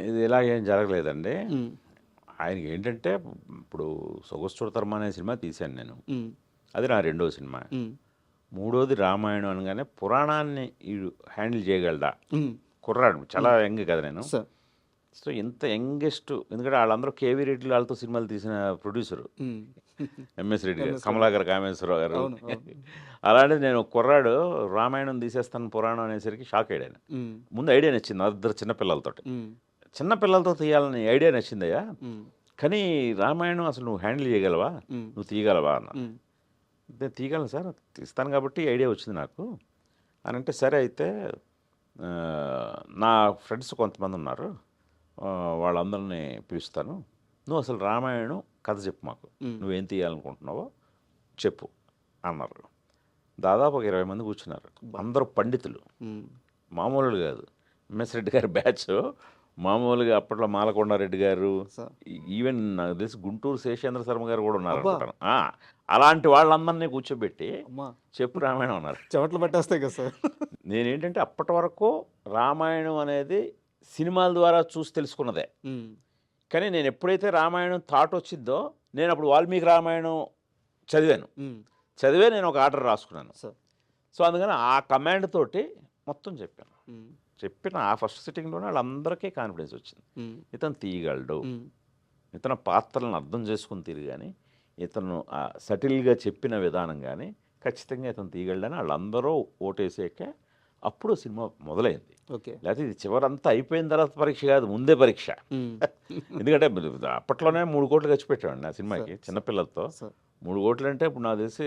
ఇది ఇలాగేం జరగలేదండి. ఆయనకి ఏంటంటే ఇప్పుడు సొగసు చూడతర్మ అనే సినిమా తీశాను నేను, అది నా 2వ సినిమా. 3వది రామాయణం అనగానే పురాణాన్ని హ్యాండిల్ చేయగలడా, కుర్రాడు చాలా యంగ్ కదా నేను. సో ఇంత యంగెస్ట్, ఎందుకంటే వాళ్ళందరూ కేవీ రెడ్డి వాళ్ళతో సినిమాలు తీసిన ప్రొడ్యూసరు ఎంఎస్ రెడ్డి గారు, కమలాకర్ కామేశ్వరరావు గారు. అలాంటిది నేను కుర్రాడు రామాయణం తీసేస్తాను పురాణం అనేసరికి షాక్ అయ్యాను. ముందు ఐడియా నచ్చింది, ఇద్దరు చిన్నపిల్లలతో తీయాలని ఐడియా నచ్చిందయ్యా, కానీ రామాయణం అసలు నువ్వు హ్యాండిల్ చేయగలవా, నువ్వు తీయగలవా అన్న. నేను తీయగలను సార్, తీస్తాను కాబట్టి ఐడియా వచ్చింది నాకు అని అంటే, సరే అయితే నా ఫ్రెండ్స్ కొంతమంది ఉన్నారు, వాళ్ళందరినీ పిలుస్తాను, నువ్వు అసలు రామాయణం కథ చెప్పు మాకు, నువ్వేం తీయాలనుకుంటున్నావో చెప్పు అన్నారు. దాదాపు ఒక 20 మంది కూర్చున్నారు, అందరూ పండితులు, మామూలు కాదు. ఎంఎస్ రెడ్డి గారి బ్యాచ్ మామూలుగా అప్పట్లో మాలకొండారెడ్డి గారు, ఈవెన్ నాకు తెలిసి గుంటూరు శేషేంద్ర శర్మ గారు కూడా ఉన్నారు అనుకుంటాను. అలాంటి వాళ్ళందరినీ కూర్చోబెట్టి చెప్పు రామాయణం అన్నారు. చెమటలు పట్టేస్తాయి కదా సార్. నేనేంటంటే అప్పటి వరకు రామాయణం అనేది సినిమాల ద్వారా చూసి తెలుసుకున్నదే, కానీ నేను ఎప్పుడైతే రామాయణం థాట్ వచ్చిందో నేను అప్పుడు వాల్మీకి రామాయణం చదివే నేను ఒక ఆర్డర్ రాసుకున్నాను. సో అందుకని ఆ కమాండ్ తోటి మొత్తం చెప్పాను. చెప్పిన ఆ ఫస్ట్ సిట్టింగ్లోనే వాళ్ళందరికీ కాన్ఫిడెన్స్ వచ్చింది. ఇతను తీయగలడు, ఇతను పాత్రలను అర్థం చేసుకుని తీరు కానీ, ఇతను సటిల్గా చెప్పిన విధానం కానీ ఖచ్చితంగా ఇతను తీయగలడని వాళ్ళందరూ ఓటేసాక అప్పుడు సినిమా మొదలైంది. ఓకే. లేకపోతే ఇది చివరంతా అయిపోయిన తర్వాత పరీక్ష కాదు, ముందే పరీక్ష. ఎందుకంటే అప్పట్లోనే 3 కోట్లు ఖర్చు పెట్టామండి ఆ సినిమాకి చిన్నపిల్లలతో. 3 కోట్లు అంటే ఇప్పుడు నాకు తెలిసి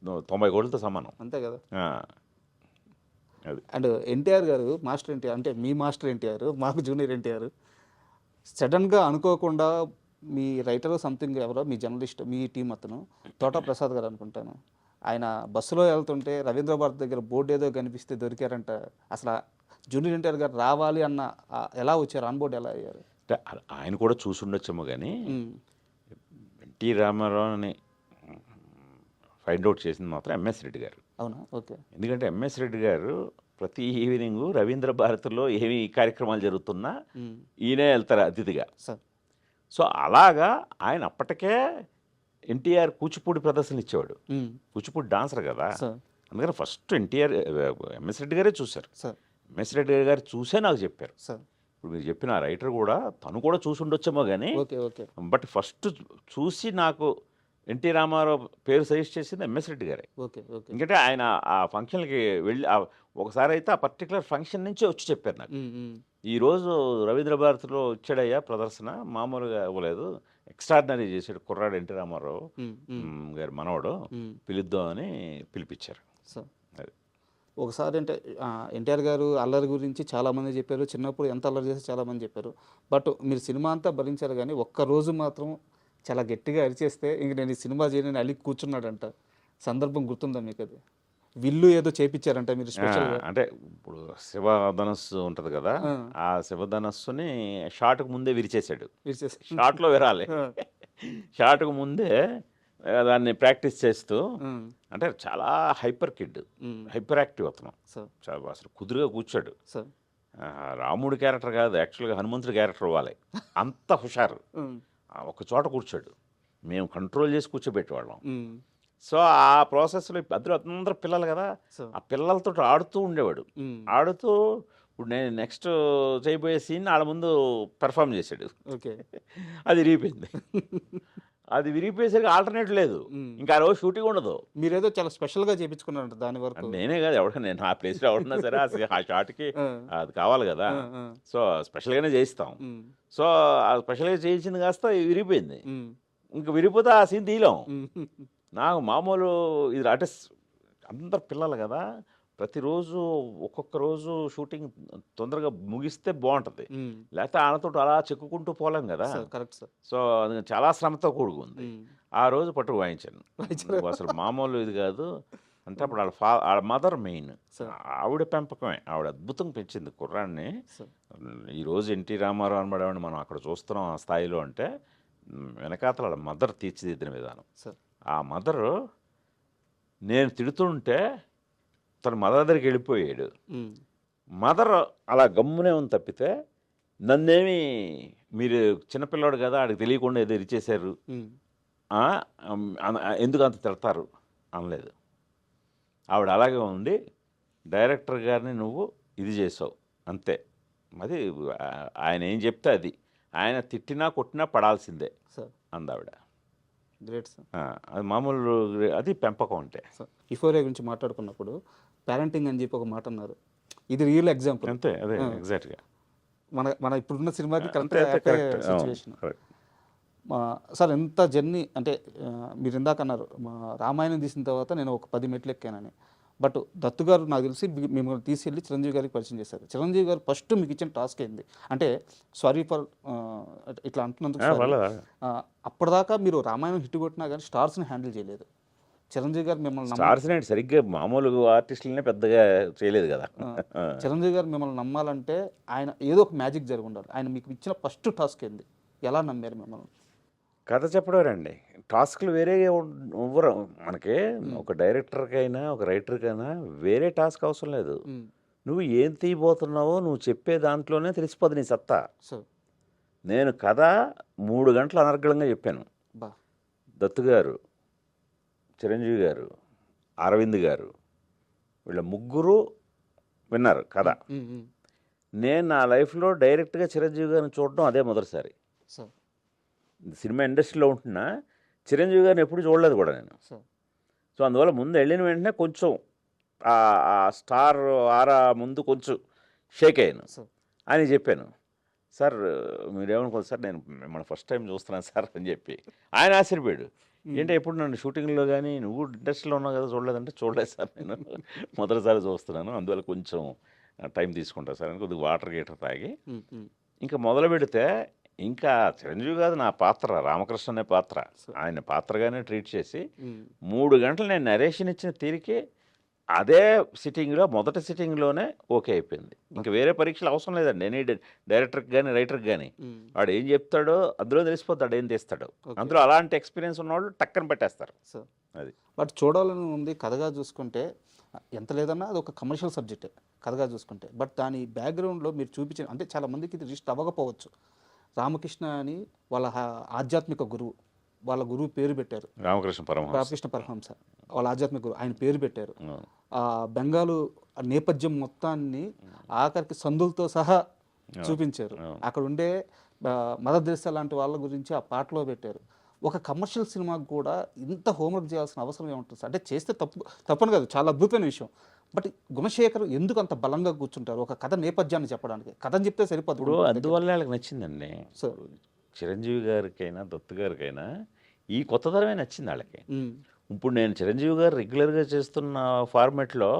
90 కోట్లతో సమానం. అంతే కదా. అది. అండ్ ఎన్టీఆర్ గారు, మాస్టర్ ఎన్టీఆర్ అంటే మీ మాస్టర్ ఎన్టీఆర్, మాకు జూనియర్ ఎన్టీఆర్, సడన్గా అనుకోకుండా మీ రైటర్ సంథింగ్ ఎవరో మీ జర్నలిస్ట్ మీ టీం అతను తోటా ప్రసాద్ గారు అనుకుంటాను, ఆయన బస్సులో వెళ్తుంటే రవీంద్ర భారతి దగ్గర బోర్డు ఏదో కనిపిస్తే దొరికారంట. అసలు జూనియర్ ఎన్టీఆర్ గారు రావాలి అన్న ఎలా వచ్చారు, ఆన్ బోర్డు ఎలా అయ్యారు? అంటే ఆయన కూడా చూసి ఉండొచ్చేమో కానీ ఎన్టీ రామారావుని ఫైండ్ అవుట్ చేసింది మాత్రం ఎంఎస్ రెడ్డి గారు. అవునా? ఓకే. ఎందుకంటే ఎంఎస్ రెడ్డి గారు ప్రతి ఈవినింగ్ రవీంద్ర భారతిలో ఏమి కార్యక్రమాలు జరుగుతున్నా ఈయనే వెళ్తారు అతిథిగా. సో అలాగా ఆయన అప్పటికే ఎన్టీఆర్ కూచిపూడి ప్రదర్శనలు ఇచ్చేవాడు. కూచిపూడి డాన్సర్ కదా, అందుకని ఫస్ట్ ఎన్టీఆర్ ఎంఎస్ రెడ్డి గారే చూశారు. ఎంఎస్ రెడ్డి గారు చూసే నాకు చెప్పారు. ఇప్పుడు మీరు చెప్పిన ఆ రైటర్ కూడా తను కూడా చూసి ఉండొచ్చేమో కానీ, బట్ ఫస్ట్ చూసి నాకు ఎన్టీ రామారావు పేరు సజెస్ట్ చేసింది ఎంఎస్ రెడ్డి గారే. ఎందుకంటే ఆయన ఆ ఫంక్షన్కి వెళ్ళి ఒకసారి అయితే ఆ పర్టికులర్ ఫంక్షన్ నుంచే వచ్చి చెప్పారు నాకు, ఈరోజు రవీంద్ర భారతిలో వచ్చాడయ్యా ప్రదర్శన, మామూలుగా ఇవ్వలేదు, ఎక్స్ట్రాడినరీ చేశాడు కుర్రాడు ఎన్టీ రామారావు గారి మనవడు, పిలుద్దామని పిలిపించారు. అది ఒకసారి అంటే ఎన్టీఆర్ గారు అల్లరి గురించి చాలామంది చెప్పారు, చిన్నప్పుడు ఎంత అల్లరి చేసి చాలామంది చెప్పారు. బట్ మీరు సినిమా అంతా భరించారు కానీ ఒక్కరోజు మాత్రం చాలా గట్టిగా అరిచేస్తే ఇంక నేను ఈ సినిమా చేయని అలిగి కూర్చున్నాడంట. సందర్భం గుర్తుందా మీకు? అది విల్లు ఏదో చేపించారంట మీరు స్పెషల్గా. అంటే ఇప్పుడు శివధనస్సు ఉంటుంది కదా, ఆ శివధనస్సుని షాట్కు ముందే విరిచేశాడు. షాట్లో విరాలి, షాట్కు ముందే దాన్ని ప్రాక్టీస్ చేస్తూ, అంటే చాలా హైపర్ కిడ్, హైపర్ యాక్టివ్ అతను, అసలు కుదురుగా కూర్చాడు. రాముడి క్యారెక్టర్ కాదు, యాక్చువల్గా హనుమంతుడి క్యారెక్టర్ ఇవ్వాలి, అంత హుషారు. ఒక చోట కూర్చాడు, మేము కంట్రోల్ చేసి కూర్చోబెట్టేవాళ్ళం. సో ఆ ప్రాసెస్లో అందరూ పిల్లలు కదా, ఆ పిల్లలతో ఆడుతూ ఉండేవాడు. ఆడుతూ ఇప్పుడు నేను నెక్స్ట్ చేయబోయే సీన్ వాళ్ళ ముందు పెర్ఫామ్ చేశాడు. అది విరిగిపోయింది. అది విరిగిపోయేసరికి ఆల్టర్నేట్ లేదు, ఇంకా ఆ రోజు షూటింగ్ ఉండదు. మీరేదో చాలా స్పెషల్గా చేయించుకున్నారంట దాని వరకు. నేనే కాదు, ఎవరికైనా నేను ఆ ప్లేస్లో ఎవడన్నా సరే ఆ షాట్కి అది కావాలి కదా, సో స్పెషల్గానే చేయిస్తాం. సో ఆ స్పెషల్గా చేయించింది కాస్త విరిగిపోయింది. ఇంకా విరిగిపోతే ఆ సీన్ తీయలేం. నాకు మామూలు ఇది అంటే అందరు పిల్లలు కదా, ప్రతిరోజు ఒక్కొక్క రోజు షూటింగ్ తొందరగా ముగిస్తే బాగుంటుంది, లేకపోతే ఆనతో అలా చెక్కుకుంటూ పోలేం కదా. సో అది చాలా శ్రమతో కూడుకుంది. ఆ రోజు పట్టుకు వాయించాను. అసలు మామూలు ఇది కాదు. అంటే అప్పుడు వాళ్ళ మదర్ మెయిన్, ఆవిడ పెంపకమే, ఆవిడ అద్భుతంగా పెంచింది కుర్రాన్ని. ఈరోజు ఎన్టీ రామారావు అనబడేవాడిని మనం అక్కడ చూస్తున్నాం ఆ స్థాయిలో అంటే వెనకాతల వాళ్ళ మదర్ తీర్చిదిద్దిన విధానం. ఆ మదరు నేను తిడుతుంటే తన మదర్ దగ్గరికి వెళ్ళిపోయాడు. మదర్ అలా గమ్మునే ఉంది తప్పితే నన్నేమి మీరు చిన్నపిల్లాడు కదా ఆడికి తెలియకుండా ఏదో ఇరిచేశారు, ఎందుకు అంత తిడతారు అనలేదు. ఆవిడ అలాగే ఉంది, డైరెక్టర్ గారిని నువ్వు ఇది చేసావు అంతే, అది ఆయన ఏం చెప్తే అది, ఆయన తిట్టినా కొట్టినా పడాల్సిందే అందావిడ. Great sir. అది మామూలు, అది పెంపకం అంటే. ఇఫోరియా గురించి మాట్లాడుకున్నప్పుడు పేరెంటింగ్ అని చెప్పి ఒక మాట అన్నారు, ఇది రియల్ ఎగ్జాంపుల్. అంతే, అదే ఎగ్జాక్ట్గా మన ఇప్పుడున్న సినిమాకి సిచ్యువేషన్. సార్ ఎంత జర్నీ అంటే మీరు ఇందాక అన్నారు మా రామాయణం తీసిన తర్వాత నేను ఒక 10 మెట్లు ఎక్కానని. బట్ దత్తు గారు నాకు తెలిసి మిమ్మల్ని తీసుకెళ్ళి చిరంజీవి గారికి పరిచయం చేశారు. చిరంజీవి గారు ఫస్ట్ మీకు ఇచ్చిన టాస్క్ ఏంది అంటే, సారీ ఫర్ ఇట్లా అంటున్నందుకు, అప్పటిదాకా మీరు రామాయణం హిట్ కొట్టినా కానీ స్టార్స్ని హ్యాండిల్ చేయలేదు. చిరంజీవి గారు మిమ్మల్ని స్టార్స్ని సరిగ్గా మామూలు ఆర్టిస్టులనే పెద్దగా చేయలేదు కదా. చిరంజీవి గారు మిమ్మల్ని నమ్మాలంటే ఆయన ఏదో ఒక మ్యాజిక్ జరిగి ఉండాలి. ఆయన మీకు ఇచ్చిన ఫస్ట్ టాస్క్ ఏంది, ఎలా నమ్మారు మిమ్మల్ని? కథ చెప్పడం రండి, టాస్క్లు వేరే ఇవ్వరు మనకి. ఒక డైరెక్టర్కైనా ఒక రైటర్కైనా వేరే టాస్క్ అవసరం లేదు. నువ్వు ఏం తీయబోతున్నావో నువ్వు చెప్పే దాంట్లోనే తెలిసిపోదు నీ సత్తా. నేను కథ 3 గంటలు అనర్గళంగా చెప్పాను. దత్తు గారు, చిరంజీవి గారు, అరవింద్ గారు, వీళ్ళ ముగ్గురు విన్నారు కథ. ఉమ్, ఉమ్. నేను నా లైఫ్లో డైరెక్ట్గా చిరంజీవి గారిని చూడడం అదే మొదటిసారి. సార్ సినిమా ఇండస్ట్రీలో ఉంటున్నా చిరంజీవి గారిని ఎప్పుడు చూడలేదు కూడా నేను. సార్ సో అందువల్ల ముందు వెళ్ళిన వెంటనే కొంచెం ఆ స్టార్ ఆరా ముందు కొంచెం షేక్ అయ్యాను. సార్ అని చెప్పాను, సార్ మీరేమనుకోదు సార్, నేను మిమ్మల్ని ఫస్ట్ టైం చూస్తున్నాను సార్ అని చెప్పి ఆయన ఆశ్చర్యపోయాడు. ఏంటంటే ఎప్పుడు నన్ను షూటింగ్లో కానీ నువ్వు ఇండస్ట్రీలో ఉన్నావు కదా చూడలేదంటే, చూడలేదు సార్ నేను మొదటిసారి చూస్తున్నాను, అందువల్ల కొంచెం టైం తీసుకుంటా సార్ అని కొద్దిగా వాటర్ గీటర్ తాగి ఉమ్, ఉమ్. ఇంకా మొదలు పెడితే ఇంకా చిరంజీవి కాదు నా పాత్ర, రామకృష్ణ అనే పాత్ర, ఆయన పాత్రగానే ట్రీట్ చేసి ఉమ్. 3 గంటలు నేను నరేషన్ ఇచ్చిన తీరికే అదే సిట్టింగ్లో మొదటి సిట్టింగ్లోనే ఓకే అయిపోయింది. ఇంకా వేరే పరీక్షలు అవసరం లేదండి ఎనీ డైరెక్టర్కి కానీ రైటర్కి కానీ. ఉమ్. వాడు ఏం చెప్తాడో అందులో తెలిసిపోతాడు ఏం తీస్తాడో. అందులో అలాంటి ఎక్స్పీరియన్స్ ఉన్నవాళ్ళు టక్కన పెట్టేస్తారు. సార్ అది బట్ చూడాలని ఉంది. కథగా చూసుకుంటే ఎంత లేదన్నా అది ఒక కమర్షియల్ సబ్జెక్టే కథగా చూసుకుంటే. బట్ దాని బ్యాక్గ్రౌండ్లో మీరు చూపించిన అంటే చాలా మందికి ఇది రిస్ట్ అవ్వకపోవచ్చు. రామకృష్ణ అని వాళ్ళ ఆధ్యాత్మిక గురువు, వాళ్ళ గురువు పేరు పెట్టారు రామకృష్ణ పరమహంస. రామకృష్ణ పరమహంస వాళ్ళ ఆధ్యాత్మిక గురువు, ఆయన పేరు పెట్టారు. అవును. ఆ బెంగాలు నేపథ్యం మొత్తాన్ని ఆఖరికి సందులతో సహా చూపించారు. అక్కడ ఉండే మదర్ తెరెసా లాంటి వాళ్ళ గురించి ఆ పాటలో పెట్టారు. ఒక కమర్షియల్ సినిమాకు కూడా ఇంత హోంవర్క్ చేయాల్సిన అవసరం ఏముంటుంది సార్? అంటే చేస్తే తప్పని కాదు, చాలా అద్భుతమైన విషయం. బట్ గుణశేఖర్ ఎందుకు అంత బలంగా కూర్చుంటారు ఒక కథ నేపథ్యాన్ని చెప్పడానికి? కథని చెప్తే సరిపోదు. ఇప్పుడు అందువల్ల వాళ్ళకి నచ్చిందండి. సో చిరంజీవి గారికైనా దత్తు గారికైనా ఈ కొత్తదనమే నచ్చింది వాళ్ళకి. ఇప్పుడు నేను చిరంజీవి గారు రెగ్యులర్గా చేస్తున్న ఫార్మెట్లో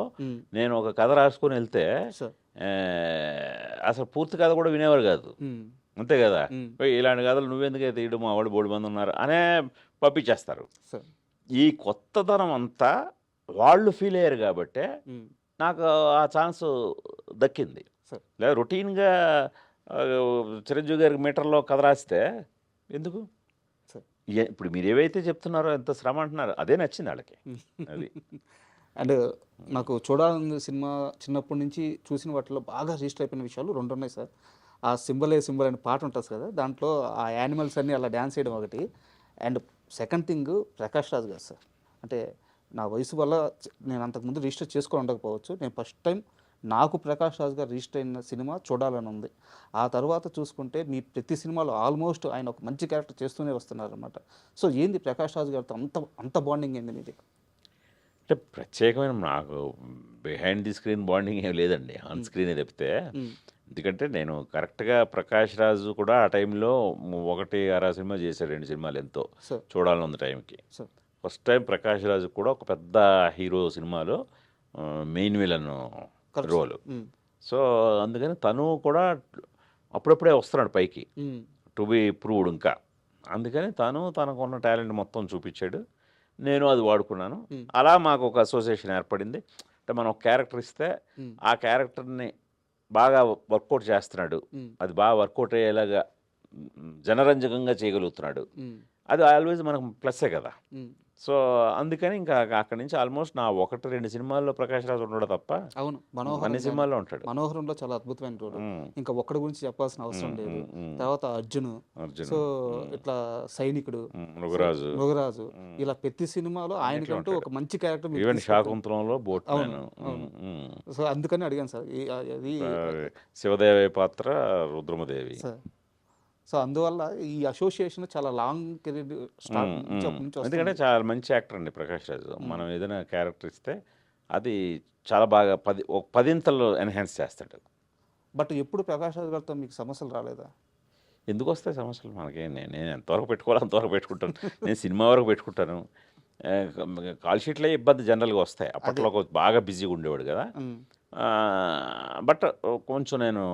నేను ఒక కథ రాసుకొని వెళ్తే సార్ అసలు పూర్తి కథ కూడా వినేవారు కాదు. అంతే కదా, ఇలాంటి కథలు నువ్వెందుకైతే తీయడం, మా వాడు 3 మంది ఉన్నారు అనే పంపించేస్తారు. సార్ ఈ కొత్తదనం అంతా వాళ్ళు ఫీల్ అయ్యారు కాబట్టే నాకు ఆ ఛాన్స్ దక్కింది. సార్ లేదా రొటీన్గా చిరంజీవి గారికి మీటర్లో కథ రాస్తే ఎందుకు? సార్ ఇప్పుడు మీరు ఏవైతే చెప్తున్నారో ఎంత శ్రమ అంటున్నారో అదే నచ్చింది వాళ్ళకి. అది అండ్ నాకు చూడాలని సినిమా చిన్నప్పటి నుంచి చూసిన వాటిలో బాగా రిజిస్టర్ అయిపోయిన విషయాలు 2 ఉన్నాయి సార్. ఆ సింబల్ అనే పాట ఉంటుంది కదా, దాంట్లో ఆ యానిమల్స్ అన్నీ అలా డ్యాన్స్ చేయడం ఒకటి. And second thing Prakash Raj గారు సార్. అంటే నా వయసు వల్ల నేను అంతకుముందు రిజిస్టర్ చేసుకొని ఉండకపోవచ్చు. నేను ఫస్ట్ టైం నాకు ప్రకాష్ రాజ్ గారు రిజిస్టర్ అయిన సినిమా చూడాలని ఉంది. ఆ తర్వాత చూసుకుంటే మీ ప్రతి సినిమాలో ఆల్మోస్ట్ ఆయన ఒక మంచి క్యారెక్టర్ చేస్తూనే వస్తున్నారు అనమాట. సో ఏంది ప్రకాష్ రాజ్ గారితో అంత బాండింగ్ ఏంది మీది? అంటే ప్రత్యేకమైన నాకు బిహైండ్ ది స్క్రీన్ బాండింగ్ ఏం లేదండి, ఆన్ స్క్రీనే తప్పితే. ఎందుకంటే నేను కరెక్ట్గా ప్రకాష్ రాజు కూడా ఆ టైంలో 1-6 సినిమా చేశాడు, 2 సినిమాలు ఎంతో చూడాలని ఉంది టైంకి. ఫస్ట్ టైం ప్రకాష్ రాజు కూడా ఒక పెద్ద హీరో సినిమాలో మెయిన్ విలన్ రోల్. సో అందుకని తను కూడా అప్పుడప్పుడే వస్తున్నాడు పైకి, టు బి ప్రూవ్డ్ ఇంకా. అందుకని తనకున్న టాలెంట్ మొత్తం చూపించాడు, నేను అది వాడుకున్నాను. అలా మాకు ఒక అసోసియేషన్ ఏర్పడింది. అంటే మనం ఒక క్యారెక్టర్ ఇస్తే ఆ క్యారెక్టర్ని బాగా వర్కౌట్ చేస్తున్నాడు, అది బాగా వర్కౌట్ అయ్యేలాగా జనరంజకంగా చేయగలుగుతున్నాడు, అది ఆల్వేజ్ మనకు ప్లస్సే కదా. సో అందుకని ఇంకా అక్కడి నుంచి ఆల్మోస్ట్ నా 1-2 సినిమాల్లో ప్రకాష్ రాజు ఉండడు తప్ప అవును అన్ని సినిమాల్లో ఉంటాడు. మనోహరంలో చాలా అద్భుతమైన రోల్, ఇంకా ఒక్కడి గురించి చెప్పాల్సిన అవసరం లేదు. తర్వాత అర్జున్, సో ఇట్లా సైనికుడు, మృగరాజు, ఇలా ప్రతి సినిమాలో ఆయనకంటూ ఒక మంచి క్యారెక్టర్. ఈవెన్ శాకుంతలంలో బోట్ మ్యాన్. సో అందుకని అడిగాను సార్, అది శివదేవి పాత్ర రుద్రమదేవి. సో అందువల్ల ఈ అసోసియేషన్ చాలా లాంగ్ కెరీర్ స్టార్ట్ నుంచి. ఎందుకంటే చాలా మంచి యాక్టర్ అండి ప్రకాష్ రాజు. మనం ఏదైనా క్యారెక్టర్ ఇస్తే అది చాలా బాగా 10 ఎన్హాన్స్ చేస్తాడు. బట్ ఎప్పుడు ప్రకాష్ రాజు గారితో మీకు సమస్యలు రాలేదా? ఎందుకు వస్తాయి సమస్యలు మనకి? నేను ఎంతవరకు పెట్టుకోవాలో అంతవరకు పెట్టుకుంటాను. నేను సినిమా వరకు పెట్టుకుంటాను. కాల్ షీట్లే ఇబ్బంది జనరల్గా వస్తాయి. అప్పట్లో బాగా బిజీగా ఉండేవాడు కదా. బట్ కొంచెం నేను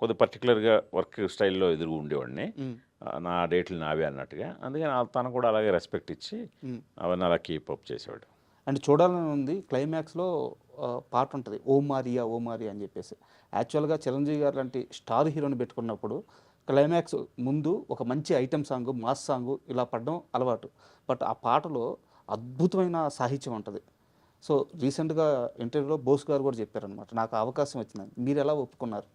కొద్ది పర్టికులర్గా వర్క్ స్టైల్లో ఎదురు ఉండేవాడిని, నా డేట్లు నావే అన్నట్టుగా. అందుకని తను కూడా అలాగే రెస్పెక్ట్ ఇచ్చి అవన్నీ అలా కీపప్ చేసేవాడు. అండ్ చూడాలని ఉంది క్లైమాక్స్లో పాట ఉంటుంది, ఓ మారియా ఓ మారియా అని చెప్పేసి. యాక్చువల్గా చిరంజీవి గారు లాంటి స్టార్ హీరోని పెట్టుకున్నప్పుడు క్లైమాక్స్ ముందు ఒక మంచి ఐటమ్ సాంగ్, మాస్ సాంగ్ ఇలా పడడం అలవాటు. బట్ ఆ పాటలో అద్భుతమైన సాహిత్యం ఉంటుంది. సో రీసెంట్గా ఇంటర్వ్యూలో బోస్ గారు కూడా చెప్పారనమాట, నాకు అవకాశం వచ్చిందని. మీరు ఎలా ఒప్పుకున్నారు?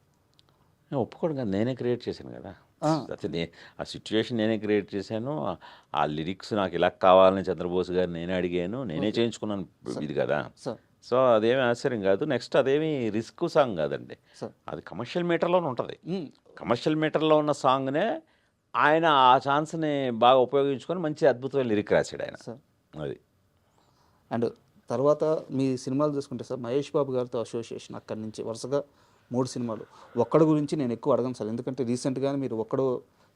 ఒప్పుకోడు కదా, నేనే క్రియేట్ చేశాను కదా. ఆ, అయితే ఆ సిచ్యువేషన్ నేనే క్రియేట్ చేశాను. ఆ లిరిక్స్ నాకు ఇలా కావాలని చంద్రబోస్ గారు నేనే అడిగాను, నేనే ఓకే చేయించుకున్నాను సార్. ఇది కదా. సార్. సో అదేమి ఆశ్చర్యం కాదు. నెక్స్ట్ అదేమి రిస్క్ సాంగ్ కాదండి, సార్. అది కమర్షియల్ మీటర్లోనే ఉంటుంది. మ్, కమర్షియల్ మీటర్లో ఉన్న సాంగ్నే ఆయన ఆ ఛాన్స్ని బాగా ఉపయోగించుకొని మంచి అద్భుతమైన లిరిక్ రాశాడు ఆయన. సార్. అది అండ్ తర్వాత మీ సినిమాలు చూసుకుంటే సార్, మహేష్ బాబు గారితో అసోసియేషన్ అక్కడి నుంచి వరుసగా 3 సినిమాలు. ఒక్కడు గురించి నేను ఎక్కువ అడగను సార్, ఎందుకంటే రీసెంట్గానే మీరు ఒక్కడు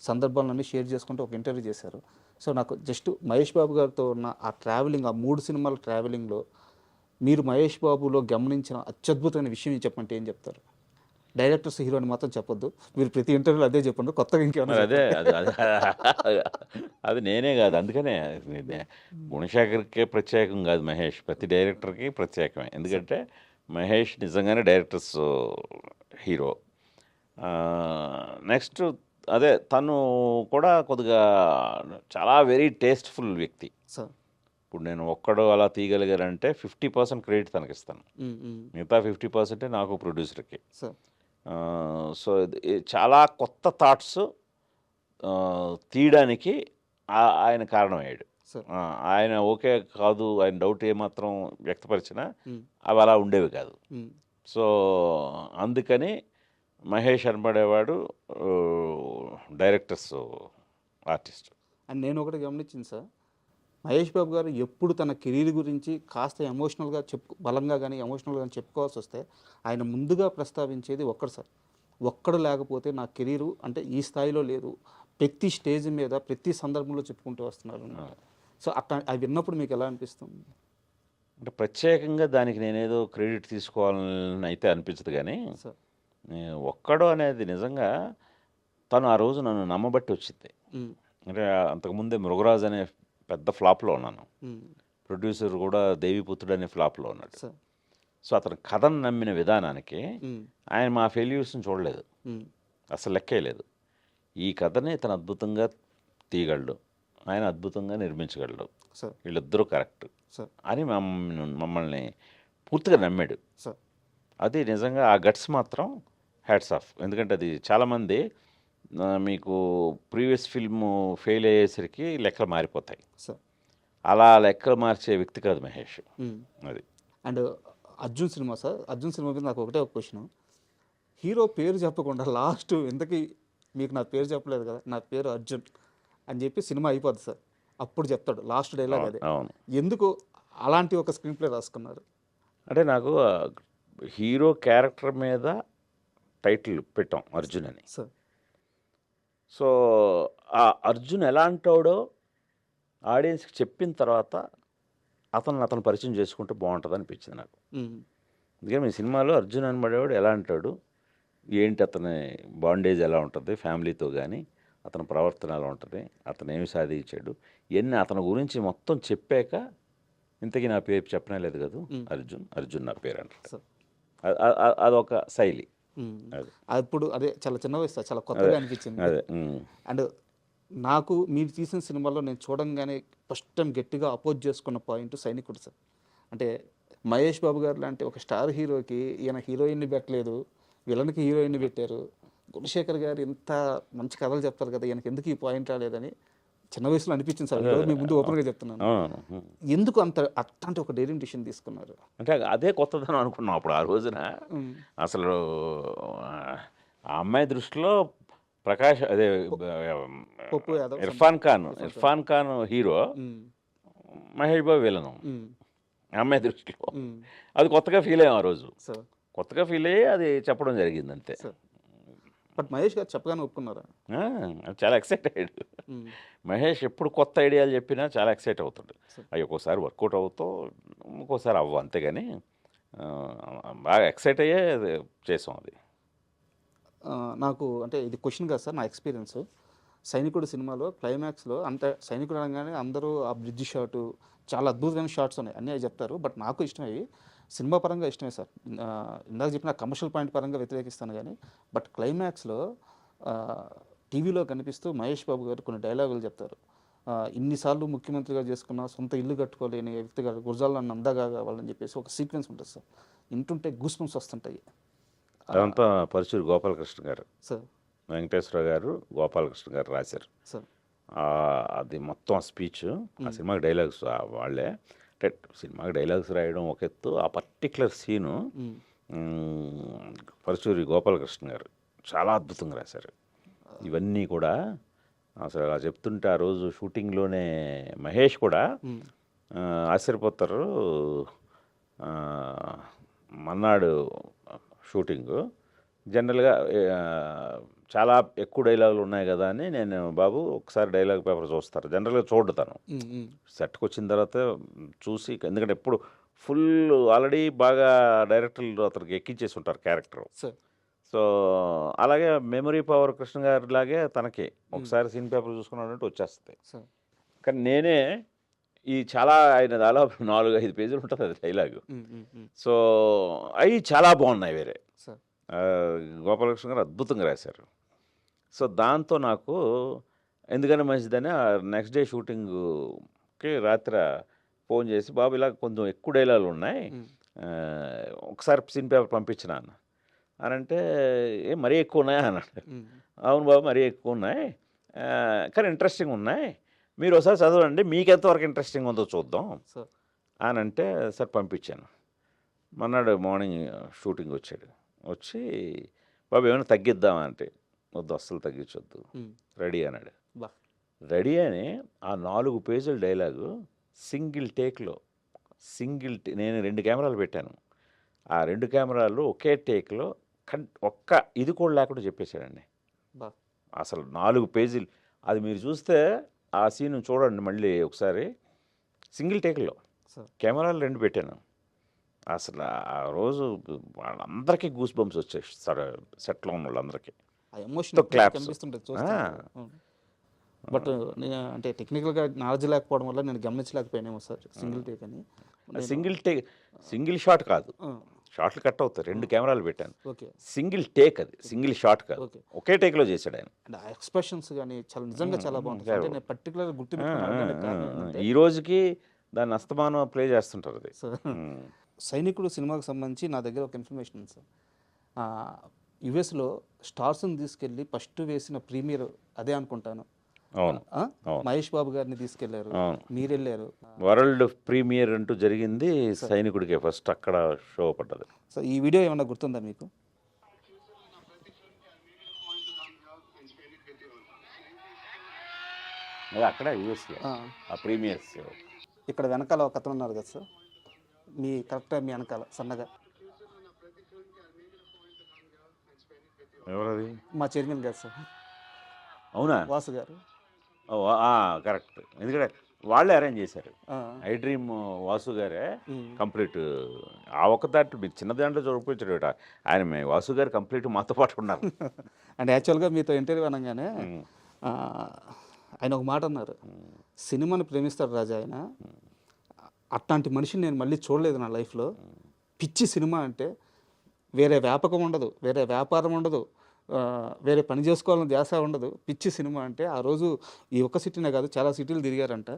సందర్భాలన్నీ షేర్ చేసుకుంటూ ఒక ఇంటర్వ్యూ చేశారు. సో నాకు జస్ట్ మహేష్ బాబు గారితో ఉన్న ఆ ట్రావెలింగ్, ఆ 3 సినిమాల ట్రావెలింగ్లో మీరు మహేష్ బాబులో గమనించిన అత్యద్భుతమైన విషయం చెప్పంటే ఏం చెప్తారు? డైరెక్టర్స్, హీరోని మాత్రం చెప్పొద్దు, మీరు ప్రతి ఇంటర్వ్యూలో అదే చెప్పండి, కొత్తగా ఇంకేమైనా మరి అదే అది నేనే కాదు, అందుకనే గుణశేఖర్కే ప్రత్యేకం కాదు మహేష్, ప్రతి డైరెక్టర్కి ప్రత్యేకమే. ఎందుకంటే మహేష్ నిజంగానే డైరెక్టర్స్ హీరో. నెక్స్ట్ అదే తను కూడా కొద్దిగా చాలా వెరీ టేస్ట్ఫుల్ వ్యక్తి. సార్. ఇప్పుడు నేను ఒక్కడు అలా తీయగలిగారంటే 50% క్రెడిట్ తనకిస్తాను, మిగతా 50% నాకు ప్రొడ్యూసర్కి. సార్. సో చాలా కొత్త థాట్స్ తీయడానికి ఆయన కారణమయ్యాడు. సార్. ఆయన ఓకే కాదు, ఆయన డౌట్ ఏమాత్రం వ్యక్తపరిచినా అవి అలా ఉండేవి కాదు. సో అందుకని మహేష్ అనబడేవాడు డైరెక్టర్స్ ఆర్టిస్ట్. అండ్ నేను ఒకటి గమనించింది సార్, మహేష్ బాబు గారు ఎప్పుడు తన కెరీర్ గురించి కాస్త ఎమోషనల్గా బలంగా కానీ ఎమోషనల్గా కానీ చెప్పుకోవాల్సి వస్తే ఆయన ముందుగా ప్రస్తావించేది ఒక్కడు సార్. ఒక్కడు లేకపోతే నా కెరీరు అంటే ఈ స్థాయిలో లేదు, ప్రతి స్టేజ్ మీద ప్రతి సందర్భంలో చెప్పుకుంటూ వస్తున్నారు. సో అట్లా అవి విన్నప్పుడు మీకు ఎలా అనిపిస్తుంది? అంటే ప్రత్యేకంగా దానికి నేనేదో క్రెడిట్ తీసుకోవాలని అయితే అనిపించదు, కానీ సార్. ఒక్కడు అనేది నిజంగా తను ఆ రోజు నన్ను నమ్మబట్టి వచ్చింది. అంటే అంతకుముందే మృగరాజ్ అనే పెద్ద ఫ్లాప్లో ఉన్నాను, ప్రొడ్యూసర్ కూడా దేవిపుత్రుడు అనే ఫ్లాప్లో ఉన్నాడు. సార్. సో అతను కథను నమ్మిన విధానానికి ఆయన మా ఫెయిల్యూర్స్ని చూడలేదు, అసలు లెక్కేయలేదు. ఈ కథని ఇతను అద్భుతంగా తీయగలడు, ఆయన అద్భుతంగా నిర్మించగలడు, సార్. వీళ్ళిద్దరూ కరెక్ట్ సార్. అని మమ్మల్ని పూర్తిగా నమ్మాడు. సార్. అది నిజంగా ఆ గట్స్ మాత్రం హ్యాట్స్ ఆఫ్. ఎందుకంటే అది చాలామంది మీకు ప్రీవియస్ ఫిల్మ్ ఫెయిల్ అయ్యేసరికి లెక్కలు మారిపోతాయి, సార్. అలా లెక్కలు మార్చే వ్యక్తి కాదు మహేష్. అది. And Arjun cinema sir, Arjun cinema మీద నాకు ఒకటే ఒక క్వశ్చన్, హీరో పేరు చెప్పకుండా లాస్ట్ ఇంతకీ మీకు నా పేరు చెప్పలేదు కదా, నా పేరు అర్జున్ అని చెప్పి సినిమా అయిపోద్ది సార్, అప్పుడు చెప్తాడు లాస్ట్ డైలాగ్ అదే. అవును. ఎందుకు అలాంటి ఒక స్క్రీన్ ప్లే రాసుకున్నారు? అంటే నాకు హీరో క్యారెక్టర్ మీద టైటిల్ పెట్టాం అర్జున్ అని. సార్. సో ఆ అర్జున్ ఎలాంటోడో ఆడియన్స్కి చెప్పిన తర్వాత అతను పరిచయం చేసుకుంటే బాగుంటుంది అనిపించింది నాకు. అందుకని మీ సినిమాలో అర్జున్ అనబడేవాడు ఎలా అంటాడు, ఏంటి అతని బాండేజ్ ఎలా ఉంటుంది ఫ్యామిలీతో, కానీ అతని ప్రవర్తన ఎలా ఉంటుంది, అతను ఏమి సాధించాడు, ఇవన్నీ అతని గురించి మొత్తం చెప్పాక ఇంతకీ నా పేరు చెప్పనే లేదు కదా, అర్జున్ నా పేరు అంటాడు. అదొక శైలి. అప్పుడు అదే చాలా చిన్న వయసు సార్, చాలా కొత్తగా అనిపించింది. అదే. అండ్ నాకు మీరు తీసిన సినిమాలో నేను చూడంగానే ఫస్ట్ టైం గట్టిగా అపోజ్ చేసుకున్న పాయింట్ సైనికుడు సార్. అంటే మహేష్ బాబు గారు లాంటి ఒక స్టార్ హీరోకి ఈయన హీరోయిన్ని పెట్టలేదు, విలన్కి హీరోయిన్ని పెట్టారు, గుణశేఖర్ గారు ఇంత మంచి కథలు చెప్తారు కదా, ఈయనకి ఎందుకు ఈ పాయింట్ రాలేదని చిన్న వయసులో అనిపించింది సార్. ఈరోజు మీ ముందు ఓపెన్గా చెప్తున్నాను, ఎందుకు అట్లాంటి ఒక డేరింగ్ డిసిషన్ తీసుకున్నారు? అంటే అదే కొత్తదనం అనుకున్నాం అప్పుడు ఆ రోజున. అసలు ఆ అమ్మాయి దృష్టిలో ప్రకాష్ అదే ఇర్ఫాన్ ఖాన్ హీరో, మహేష్ బాబు విలను అమ్మాయి దృష్టిలో. అది కొత్తగా ఫీల్ అయ్యాం ఆ రోజు, కొత్తగా ఫీల్ అయ్యి అది చెప్పడం జరిగింది అంతే. బట్ మహేష్ గారు చెప్పగానే ఒప్పుకున్నారా? చాలా ఎక్సైట్ అయ్యాడు మహేష్. ఎప్పుడు కొత్త ఐడియాలు చెప్పినా చాలా ఎక్సైట్ అవుతాడు. అవి ఒక్కోసారి వర్కౌట్ అవుతావు, ఇంకోసారి అవ్వ, అంతేగాని బాగా ఎక్సైట్ అయ్యే చేసాం అది. నాకు అంటే ఇది క్వశ్చన్ కాదు సార్, నా ఎక్స్పీరియన్స్. సైనికుడు సినిమాలో క్లైమాక్స్లో అంటే సైనికుడు అనగానే అందరూ ఆ బ్రిడ్జ్ షాటు చాలా అద్భుతమైన షాట్స్ ఉన్నాయి, అన్నీ అవి చెప్తారు. బట్ నాకు ఇష్టమయ్యి సినిమా పరంగా ఇష్టమే సార్. ఇందాక చెప్పిన కమర్షియల్ పాయింట్ పరంగా వ్యతిరేకిస్తాను కానీ, బట్ క్లైమాక్స్లో టీవీలో కనిపిస్తూ మహేష్ బాబు గారు కొన్ని డైలాగులు చెప్తారు. ఇన్నిసార్లు ముఖ్యమంత్రిగా చేసుకున్న సొంత ఇల్లు కట్టుకోలేని వ్యక్తిగా గురజాల నన్ను అందగా కావాలని చెప్పేసి ఒక సీక్వెన్స్ ఉంటుంది సార్, వింటుంటే గూస్ బంప్స్ వస్తుంటాయి. అదంతా పరచూరి గోపాలకృష్ణ గారు సార్. వెంకటేశ్వర గారు గోపాలకృష్ణ గారు రాశారు. సార్ అది మొత్తం ఆ స్పీచ్, ఆ సినిమాకి డైలాగ్స్ వాళ్ళే. అంటే సినిమాకి డైలాగ్స్ రాయడం ఒక ఎత్తు, ఆ పర్టిక్యులర్ సీను పరచూరి గోపాలకృష్ణ గారు చాలా అద్భుతంగా రాశారు. ఇవన్నీ కూడా అసలు అలా చెప్తుంటే ఆ రోజు షూటింగ్లోనే మహేష్ కూడా ఆశ్చర్యపోతారు. మన్నాడు షూటింగు జనరల్గా చాలా ఎక్కువ డైలాగులు ఉన్నాయి కదా అని నేను బాబు ఒకసారి డైలాగ్ పేపర్ చూస్తారు, జనరల్గా చూడతాను. సెట్కి వచ్చిన తర్వాత చూసి, ఎందుకంటే ఎప్పుడు ఫుల్ ఆల్రెడీ బాగా డైరెక్టర్లు అతనికి ఎక్కించేసి ఉంటారు క్యారెక్టర్. సో అలాగే మెమరీ పవర్ కృష్ణ గారి లాగే తనకి ఒకసారి సీన్ పేపర్ చూసుకున్నాడంటే వచ్చేస్తుంది. కానీ నేనే ఈ చాలా ఆయన దాదాపు 4-5 పేజీలు ఉంటుంది అది డైలాగు. సో అవి చాలా బాగున్నాయి వేరే. గోపాలకృష్ణ గారు అద్భుతంగా రాశారు. సో దాంతో నాకు ఎందుకని మంచిదని నెక్స్ట్ డే షూటింగ్కి రాత్రి ఫోన్ చేసి, బాబు ఇలా కొంచెం ఎక్కువ డైలాగులు ఉన్నాయి, ఒకసారి సీన్ పేపర్ పంపించిన అని అంటే, మరీ ఎక్కువ ఉన్నాయా అన్నాడు. అవును బాబు మరీ ఎక్కువ ఉన్నాయి, కానీ ఇంట్రెస్టింగ్ ఉన్నాయి, మీరు ఒకసారి చదవండి, మీకు ఎంతవరకు ఇంట్రెస్టింగ్ ఉందో చూద్దాం అని అంటే సార్ పంపించాను. మొన్నాడు మార్నింగ్ షూటింగ్ వచ్చాడు. వచ్చి బాబు ఏమైనా తగ్గిద్దామంటే, వద్దు అస్సలు తగ్గించొద్దు, రెడీ అన్నాడు. రెడీ అని ఆ 4 పేజీల డైలాగు సింగిల్ టేక్లో నేను 2 కెమెరాలు పెట్టాను. ఆ 2 కెమెరాలు ఒకే టేక్లో ఒక్క ఇది కూడా లేకుండా చెప్పేశాడండి. అసలు 4 పేజీలు అది మీరు చూస్తే ఆ సీన్ చూడండి మళ్ళీ ఒకసారి. సింగిల్ టేక్లో కెమెరాలు 2 పెట్టాను. అసలు ఆ రోజు వాళ్ళందరికీ గూస్ బంప్స్ వచ్చాయి, సెట్లో ఉన్న వాళ్ళందరికీ క్లాప్స్. బట్ నేను అంటే టెక్నికల్గా నాలెడ్జ్ లేకపోవడం వల్ల నేను గమనించలేకపోయానేమో సార్ సింగిల్ టేక్ అని. సింగిల్ షాట్ కాదు, షాట్లు కట్ అవుతాయి. 2 కెమెరాలు పెట్టాను, సింగిల్ టేక్, అది సింగిల్ షాట్ కాదు, ఒకే టేక్లో చేశాడు ఆయన. ఎక్స్ప్రెషన్స్ కానీ చాలా నిజంగా చాలా బాగుంటుంది. పర్టికులర్ గుర్తు ఈ రోజుకి దాన్ని అస్తమానం ప్లే చేస్తుంటారు అది. సైనికుడు సినిమాకి సంబంధించి నా దగ్గర ఒక ఇన్ఫర్మేషన్ ఉంది సార్. యుఎస్లో స్టార్స్ని తీసుకెళ్ళి ఫస్ట్ వేసిన ప్రీమియర్ అదే అనుకుంటాను. అవును, మహేష్ బాబు గారిని తీసుకెళ్లారు, మీరు వెళ్ళారు. వరల్డ్ ప్రీమియర్ అంటూ జరిగింది సైనికుడికి, ఫస్ట్ అక్కడ షో పడ్డది. సో ఈ వీడియో ఏమన్నా గుర్తుందా మీకు? అక్కడ యూఎస్లో ఆ ప్రీమియర్స్. ఇక్కడ వెనకాల ఒక అతను ఉన్నారు కదా సార్, మీ కరెక్ట్గా మీ వెనకాల సన్నగా, ఎవరది? మా చైర్మన్ గారు సార్. అవునా? వాసు గారు. కరెక్ట్, ఎందుకంటే వాళ్ళే అరేంజ్ చేశారు. ఐ డ్రీమ్ వాసు గారే కంప్లీట్. ఆ ఒక్క దాంట్లో మీకు చిన్న దాంట్లో చూపించాడు ఆయన. వాసు గారు కంప్లీట్ మాతో పాటు ఉన్నారు. అంటే యాక్చువల్గా మీతో ఇంటర్వ్యూ అనగానే ఆయన ఒక మాట అన్నారు, సినిమాని ప్రేమిస్తాడు రాజా ఆయన, అట్లాంటి మనిషిని నేను మళ్ళీ చూడలేదు నా లైఫ్లో. పిచ్చి సినిమా అంటే వేరే వ్యాపకం ఉండదు, వేరే వ్యాపారం ఉండదు, వేరే పని చేసుకోవాలని ధ్యాస ఉండదు, పిచ్చి సినిమా అంటే. ఆ రోజు ఈ ఒక్క సిటీనే కాదు చాలా సిటీలు తిరిగారంట.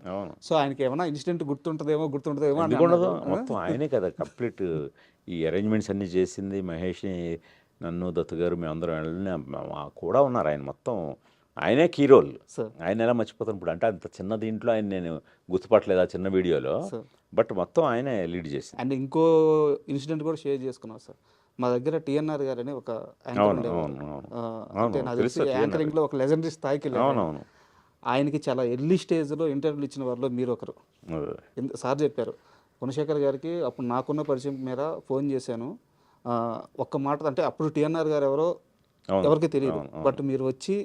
సో ఆయనకి ఏమైనా ఇన్సిడెంట్ గుర్తుంటుందేమో ఉండదు, మొత్తం ఆయనే కదా కంప్లీట్ ఈ అరేంజ్మెంట్స్ అన్నీ చేసింది. మహేష్ని, నన్ను, దత్తు గారు, మేమందరం కూడా ఉన్నారు. ఆయన మొత్తం ఆయనే కీ రోల్. ఆయన ఎలా మర్చిపోతాను ఇప్పుడు, అంటే అంత చిన్న దీంట్లో ఆయన నేను గుర్తుపట్టలేదు ఆ చిన్న వీడియోలో, బట్ మొత్తం ఆయనే లీడ్ చేసింది. అండ్ ఇంకో ఇన్సిడెంట్ కూడా షేర్ చేసుకున్నాం సార్. మా దగ్గర టిఎన్ఆర్ గారు అని ఒక యాంకరింగ్లో ఒక లెజెండరీ స్థాయికి వెళ్ళారు. ఆయనకి చాలా ఎర్లీ స్టేజ్లో ఇంటర్వ్యూలు ఇచ్చిన వారిలో మీరు ఒకరు. సార్ చెప్పారు, గుణశేఖర్ గారికి అప్పుడు నాకున్న పరిచయం మీద ఫోన్ చేశాను, ఒక్క మాట అంటే అప్పుడు టిఎన్ఆర్ గారు ఎవరో ఎవరికి తెలియదు, బట్ మీరు వచ్చి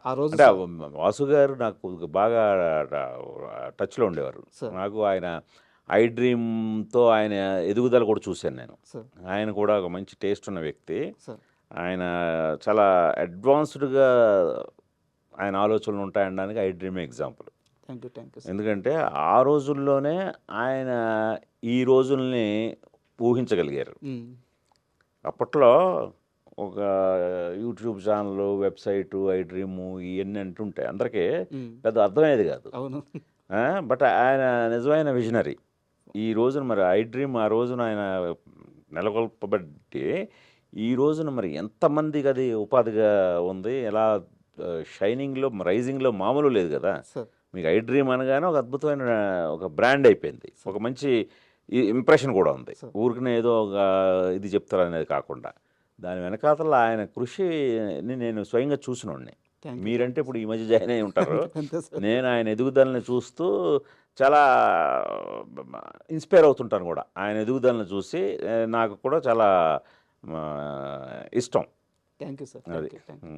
ఆ రోజు. వాసు గారు నాకు బాగా టచ్లో ఉండేవారు. నాకు ఆయన ఐ డ్రీమ్తో ఆయన ఎదుగుదల కూడా చూశాను నేను. ఆయన కూడా ఒక మంచి టేస్ట్ ఉన్న వ్యక్తి. ఆయన చాలా అడ్వాన్స్డ్గా ఆయన ఆలోచనలు ఉంటాయనడానికి ఐ డ్రీమ్ ఎగ్జాంపుల్. ఎందుకంటే ఆ రోజుల్లోనే ఆయన ఈ రోజుల్ని ఊహించగలిగారు. అప్పట్లో ఒక YouTube channel, website, I dream ఇవన్నీ అంటుంటాయి, అందరికీ పెద్ద అర్థమయ్యేది కాదు. బట్ ఆయన నిజమైన విజనరీ. ఈ రోజున మరి ఐ డ్రీమ్ ఆ రోజున ఆయన నెలకొల్పబట్టి ఈ రోజున మరి ఎంతమందికి అది ఉపాధిగా ఉంది, ఎలా షైనింగ్లో రైజింగ్లో మామూలు లేదు కదా. సార్ మీకు ఐ డ్రీమ్ అనగానే ఒక అద్భుతమైన ఒక బ్రాండ్ అయిపోయింది, ఒక మంచి ఇంప్రెషన్ కూడా ఉంది. సార్ ఊరికనే ఏదో ఒక ఇది చెప్తారనేది కాకుండా దాని వెనకాతల ఆయన కృషిని నేను స్వయంగా చూసినోడిని. Thank you. మీరంటే ఇప్పుడు ఈ మధ్య జాయిన్ అయి ఉంటారు. అంతే సార్. నేను ఆయన ఎదుగుదలని చూస్తూ చాలా ఇన్స్పైర్ అవుతుంటాను కూడా. ఆయన ఎదుగుదలను చూసి నాకు కూడా చాలా ఆ, ఇష్టం థ్యాంక్ యూ సార్. అది. Thank you.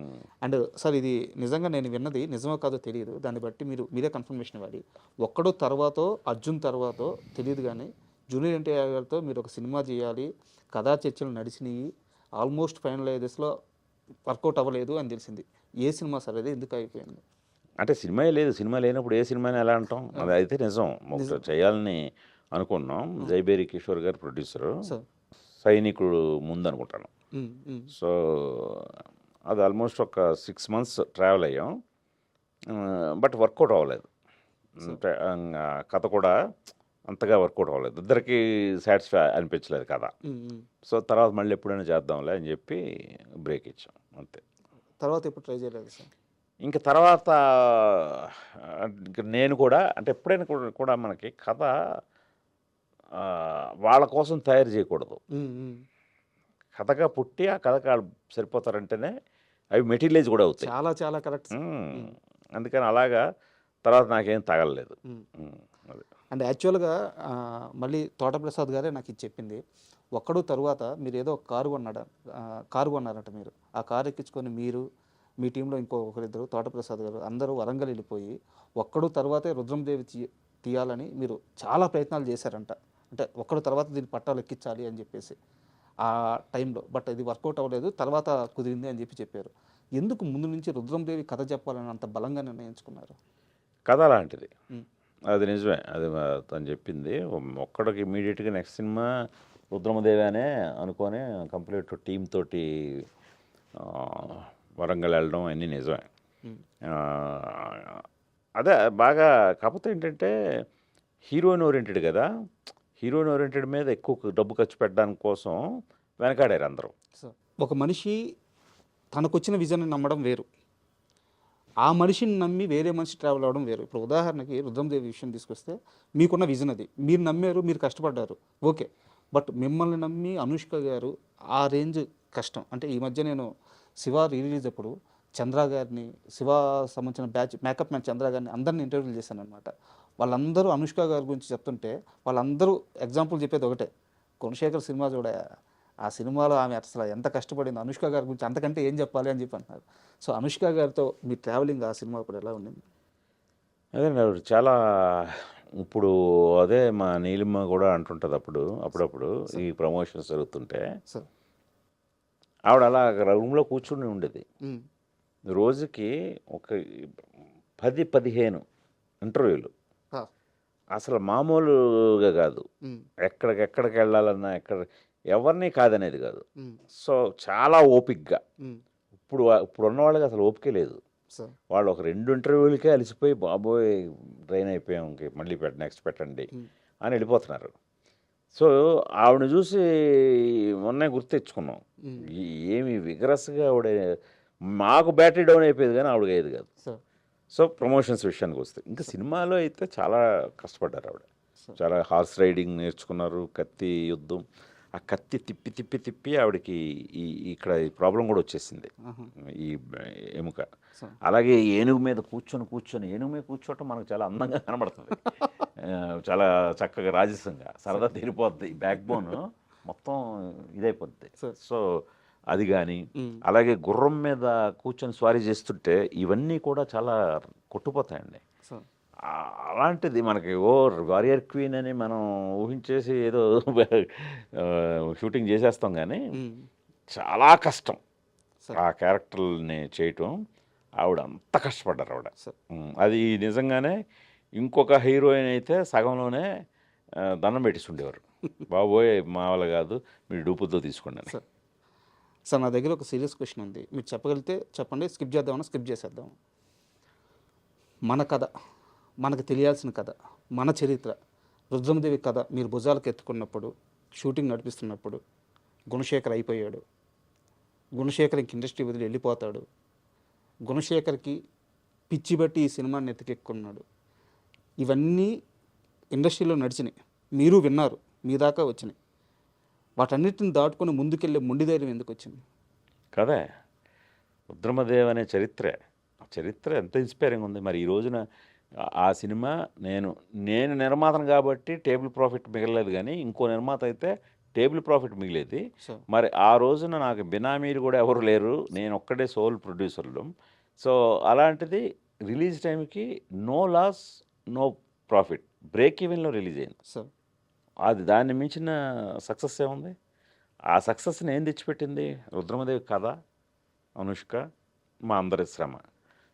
అండ్ సార్ ఇది నిజంగా నేను విన్నది నిజమో కాదో తెలియదు, దాన్ని బట్టి మీరే కన్ఫర్మేషన్ ఇవ్వాలి. ఒక్కడో తర్వాతో అర్జున్ తర్వాతో తెలియదు కానీ జూనియర్ ఎన్టీఆర్ గారితో మీరు ఒక సినిమా చేయాలి, కథా చర్చలు నడిచినాయి, ఆల్మోస్ట్ ఫైనలైజెస్లో వర్కౌట్ అవ్వలేదు అని తెలిసింది. ఏ సినిమా సార్ అది, ఎందుకు అయిపోయింది? అంటే సినిమా లేదు, సినిమా లేనప్పుడు ఏ సినిమాని ఎలా అంటాం? అది అయితే నిజం. ఒకటి చేయాలని అనుకున్నాం. జైబేరి కిషోర్ గారు ప్రొడ్యూసరు, సార్ సైనికుడు ముందు అనుకుంటాను. సో అది ఆల్మోస్ట్ ఒక 6 months ట్రావెల్ అయ్యాం, బట్ వర్కౌట్ అవ్వలేదు. అంటే కథ కూడా అంతగా వర్కౌట్ అవ్వలేదు, ఇద్దరికి సాటిస్ఫై అనిపించలేదు కథ. సో తర్వాత మళ్ళీ ఎప్పుడైనా చేద్దాంలే అని చెప్పి బ్రేక్ ఇచ్చాం అంతే. తర్వాత ఎప్పుడు ట్రై చేయలేదు సార్? ఇంకా తర్వాత ఇంక నేను కూడా అంటే ఎప్పుడైనా కూడా మనకి కథ వాళ్ళ కోసం తయారు చేయకూడదు. కథగా పుట్టి ఆ కథగా సరిపోతారంటేనే అవి మెటీరియలైజ్ కూడా అవుతాయి. చాలా చాలా కరెక్ట్. అందుకని అలాగా తర్వాత నాకేం తగలలేదు. అది అండ్ యాక్చువల్గా మళ్ళీ తోటప్రసాద్ గారే నాకు ఇది చెప్పింది. ఒక్కడు తరువాత మీరు ఏదో ఒక కారు కొన్నారట. మీరు ఆ కారు ఎక్కించుకొని మీరు మీ టీంలో ఒకరిద్దరు తోటప్రసాద్ గారు అందరూ వరంగల్ వెళ్ళిపోయి ఒక్కడు తర్వాతే రుద్రందేవి తీయాలని మీరు చాలా ప్రయత్నాలు చేశారంట. అంటే ఒక్కడు తర్వాత దీన్ని పట్టాలు ఎక్కించాలి అని చెప్పేసి ఆ టైంలో, బట్ ఇది వర్కౌట్ అవ్వలేదు, తర్వాత కుదిరింది అని చెప్పారు. ఎందుకు ముందు నుంచి రుద్రందేవి కథ చెప్పాలని అంత బలంగా నిర్ణయించుకున్నారు? కథ అలాంటిది, అది నిజమే. అది తను చెప్పింది. ఒక్కడికి ఇమీడియట్గా నెక్స్ట్ సినిమా రుద్రమదేవి అనే అనుకొని కంప్లీట్ టీమ్ తోటి వరంగల్ వెళ్ళడం అన్నీ నిజమే. అదే బాగా. కాకపోతే ఏంటంటే హీరోయిన్ ఓరియంటెడ్ కదా, హీరోయిన్ ఓరియంటెడ్ మీద ఎక్కువ డబ్బు ఖర్చు పెట్టడానికి కోసం వెనకాడారు అందరూ. ఒక మనిషి తనకొచ్చిన విజన్ని నమ్మడం వేరు, ఆ మనిషిని నమ్మి వేరే మనిషి ట్రావెల్ అవ్వడం వేరు. ఇప్పుడు ఉదాహరణకి రుద్రందేవి విషయం తీసుకొస్తే మీకున్న విజన్ అది, మీరు నమ్మారు, మీరు కష్టపడ్డారు, ఓకే. బట్ మిమ్మల్ని నమ్మి అనుష్క గారు ఆ రేంజ్ కష్టం. అంటే ఈ మధ్య నేను శివ రిలీజ్ అప్పుడు చంద్ర గారిని, శివ సంబంధించిన మేకప్ మ్యాన్ చంద్ర గారిని అందరిని ఇంటర్వ్యూలు చేశాను అనమాట. వాళ్ళందరూ అనుష్క గారి గురించి చెప్తుంటే వాళ్ళందరూ ఎగ్జాంపుల్ చెప్పేది ఒకటే, గుణశేఖర్ సినిమా చూడ, ఆ సినిమాలో ఆమె అసలు ఎంత కష్టపడింది, అనుష్క గారి గురించి అంతకంటే ఏం చెప్పాలి అని చెప్పి అంటున్నారు. సో అనుష్క గారితో మీ ట్రావెలింగ్ ఆ సినిమా ఇప్పుడు ఎలా ఉండింది? అదే చాలా ఇప్పుడు అదే మా నీలిమ కూడా అంటుంటుంది అప్పుడప్పుడు ఈ ప్రమోషన్స్ జరుగుతుంటే, సార్ ఆవిడ అలా రూమ్లో కూర్చుని ఉండేది. రోజుకి ఒక 10-15 ఇంటర్వ్యూలు, అసలు మామూలుగా కాదు. ఎక్కడికి వెళ్ళాలన్నా ఎవరిని కాదనేది కాదు. సో చాలా ఓపిక్గా. ఇప్పుడు ఉన్న వాళ్ళకి అసలు ఓపికే లేదు. వాళ్ళు ఒక 2 ఇంటర్వ్యూలకే అలసిపోయి బాబోయ్ ట్రైన్ అయిపోయాం, మళ్ళీ నెక్స్ట్ పెట్టండి అని వెళ్ళిపోతున్నారు. సో ఆవిడని చూసి మొన్నే గుర్తు తెచ్చుకున్నాం, ఏమి విగరస్గా ఆవిడ. మాకు బ్యాటరీ డౌన్ అయిపోయేది కానీ ఆవిడకి అయ్యేది కాదు. సో ప్రమోషన్స్ విషయానికి వస్తే ఇంకా సినిమాలో అయితే చాలా కష్టపడ్డారు ఆవిడ. చాలా హార్స్ రైడింగ్ నేర్చుకున్నారు, కత్తి యుద్ధం. ఆ కత్తి తిప్పి ఆవిడకి ఇక్కడ ప్రాబ్లం కూడా వచ్చేసింది, ఈ ఎముక. అలాగే ఏనుగు మీద కూర్చొని ఏనుగు మీద కూర్చోవటం మనకు చాలా అందంగా కనబడుతుంది, చాలా చక్కగా రాజసంగా సరదా తీరిపోద్ది, బ్యాక్ బోన్ మొత్తం ఇదైపోద్ది. సో అది కానీ అలాగే గుర్రం మీద కూర్చొని స్వారీ చేస్తుంటే ఇవన్నీ కూడా చాలా కొట్టుపోతాయండి. అలాంటిది మనకి వారియర్ క్వీన్ అని మనం ఊహించేసి ఏదో షూటింగ్ చేసేస్తాం కానీ చాలా కష్టం ఆ క్యారెక్టర్ని చేయటం. ఆవిడ అంత కష్టపడ్డారు ఆవిడ. అది నిజంగానే ఇంకొక హీరోయిన్ అయితే సగంలోనే దండం పెట్టేసి ఉండేవారు, బాబోయ్ మా వాళ్ళు కాదు, మీరు డూపుతో తీసుకోండి అని. సార్ నా దగ్గర ఒక సీరియస్ క్వశ్చన్ ఉంది, మీరు చెప్పగలిగితే చెప్పండి, స్కిప్ చేద్దామన్నా స్కిప్ చేసేద్దాం. మన కథ, మనకు తెలియాల్సిన కథ, మన చరిత్ర, రుద్రమదేవి కథ మీరు భుజాలకు ఎత్తుకున్నప్పుడు, షూటింగ్ నడిపిస్తున్నప్పుడు గుణశేఖర్ అయిపోయాడు, గుణశేఖర్ ఇంక ఇండస్ట్రీ వదిలి వెళ్ళిపోతాడు, గుణశేఖర్కి పిచ్చి బట్టి ఈ సినిమాని ఎత్తికెక్కున్నాడు, ఇవన్నీ ఇండస్ట్రీలో నడిచినాయి, మీరు విన్నారు, మీ దాకా వచ్చినాయి. వాటన్నిటిని దాటుకొని ముందుకెళ్ళే మొండి ధైర్యం ఎందుకు వచ్చింది? కదా రుద్రమదేవ్ అనే చరిత్ర ఎంత ఇన్స్పైరింగ్ ఉంది. మరి ఈ రోజున ఆ సినిమా నేను నిర్మాతను కాబట్టి టేబుల్ ప్రాఫిట్ మిగలలేదు, కానీ ఇంకో నిర్మాత అయితే టేబుల్ ప్రాఫిట్ మిగిలేది. సో మరి ఆ రోజున నాకు బినామీలు కూడా ఎవరు లేరు, నేను ఒక్కడే సోల్ ప్రొడ్యూసర్లు. సో అలాంటిది రిలీజ్ టైంకి no loss no profit, break ఈవెన్లో రిలీజ్ అయింది. సో అది దాన్ని మించిన సక్సెస్ ఏముంది? ఆ సక్సెస్ని ఏం తెచ్చిపెట్టింది? రుద్రమదేవి కథ, అనుష్క, మా అందరి శ్రమ.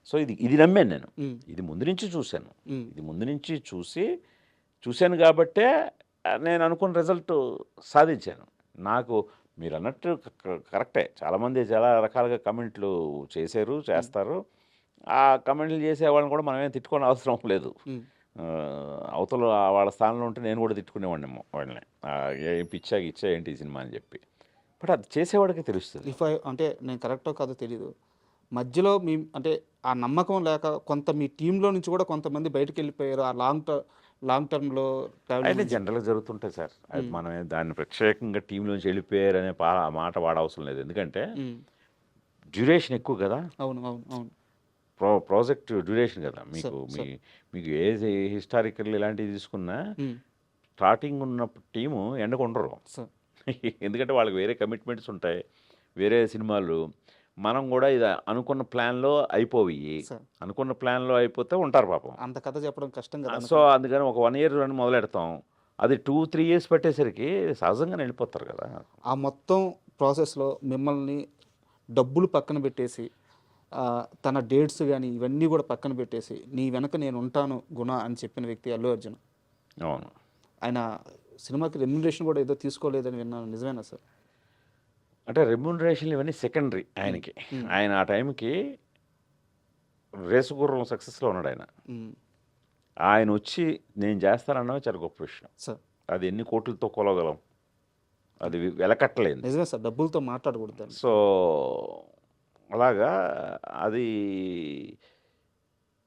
సో ఇది నమ్మాను నేను. ఇది ముందు నుంచి చూశాను. ఇది ముందు నుంచి చూశాను కాబట్టే నేను అనుకున్న రిజల్ట్ సాధించాను. నాకు మీరు అన్నట్టు కరెక్టే, చాలామంది చాలా రకాలుగా కమెంట్లు చేస్తారు. ఆ కమెంట్లు చేసేవాళ్ళని కూడా మనమేం తిట్టుకోని అవసరం లేదు. అవతల వాళ్ళ స్థానంలో ఉంటే నేను కూడా తిట్టుకునేవాడినేమో వాళ్ళని, ఏం పిచ్చా ఏంటి ఈ సినిమా అని చెప్పి. బట్ అది చేసేవాడికి తెలుస్తుంది. అంటే నేను కరెక్టో కాదో తెలీదు, మధ్యలో మీ అంటే ఆ నమ్మకం లేక కొంత మీ టీంలో నుంచి కూడా కొంతమంది బయటకు వెళ్ళిపోయారు, ఆ లాంగ్ టర్మ్లో అయితే జనరల్గా జరుగుతుంటాయి సార్. అది మనం దాన్ని ప్రత్యేకంగా టీంలోంచి వెళ్ళిపోయారు అనే మాట వాడవసరం లేదు. ఎందుకంటే డ్యూరేషన్ ఎక్కువ కదా. అవును. ప్రాజెక్ట్ డ్యూరేషన్ కదా. మీకు ఏ హిస్టారికల్ ఇలాంటివి తీసుకున్నా స్టార్టింగ్ ఉన్న టీము ఎండకు ఉండరు. ఎందుకంటే వాళ్ళకి వేరే కమిట్మెంట్స్ ఉంటాయి, వేరే సినిమాలు. మనం కూడా ఇది అనుకున్న ప్లాన్లో అయిపోతే ఉంటారు పాపం. అంత కథ చెప్పడం కష్టం కదా. సో అందుకని ఒక 1 year రన్ మొదలెడతాం, అది 2-3 years పట్టేసరికి సహజంగా వెళ్ళిపోతారు కదా. ఆ మొత్తం ప్రాసెస్లో మిమ్మల్ని డబ్బులు పక్కన పెట్టేసి, తన డేట్స్ కానీ ఇవన్నీ కూడా పక్కన పెట్టేసి, నీ వెనక నేను ఉంటాను గుణ అని చెప్పిన వ్యక్తి అల్లు అర్జున్. అవును. ఆయన సినిమాకి రెమ్యునరేషన్ కూడా ఏదో తీసుకోలేదని విన్నాను, నిజమేనా సార్? అంటే రెమ్యూనరేషన్లు ఇవన్నీ సెకండరీ ఆయనకి. ఆయన ఆ టైంకి రేసుగుర్రం సక్సెస్లో ఉన్నాడు. ఆయన వచ్చి నేను చేస్తానన్నవి చాలా గొప్ప విషయం. అది ఎన్ని కోట్లతో కొలగలం, అది వెలకట్టలేదు. నిజమే సార్, డబ్బులతో మాట్లాడకూడదు. సో అలాగా అది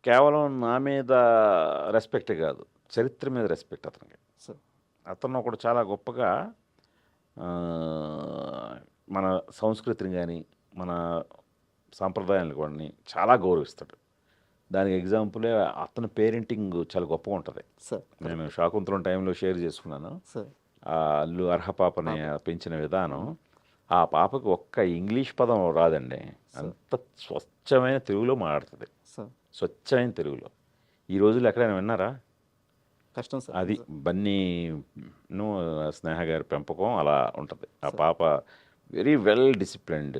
కేవలం నా మీద రెస్పెక్ట్ కాదు, చరిత్ర మీద రెస్పెక్ట్ అతనికి. అతను ఒకడు చాలా గొప్పగా మన సంస్కృతిని కానీ మన సాంప్రదాయాలను కూడా చాలా గౌరవిస్తాడు. దానికి ఎగ్జాంపులే అతని పేరెంటింగ్ చాలా గొప్పగా ఉంటుంది. నేను శాకుంతలం టైంలో షేర్ చేసుకున్నాను. ఆ అల్లు అర్హ పాపని పెంచిన విధానం, ఆ పాపకి ఒక్క ఇంగ్లీష్ పదం రాదండి, అంత స్వచ్ఛమైన తెలుగులో మాట్లాడుతుంది. స్వచ్ఛమైన తెలుగులో. ఈ రోజుల్లో ఎక్కడైనా విన్నారా? కష్టం సార్. అది బన్నీను స్నేహ గారి పెంపకం అలా ఉంటుంది. ఆ పాప వెరీ వెల్ డిసిప్లిన్డ్.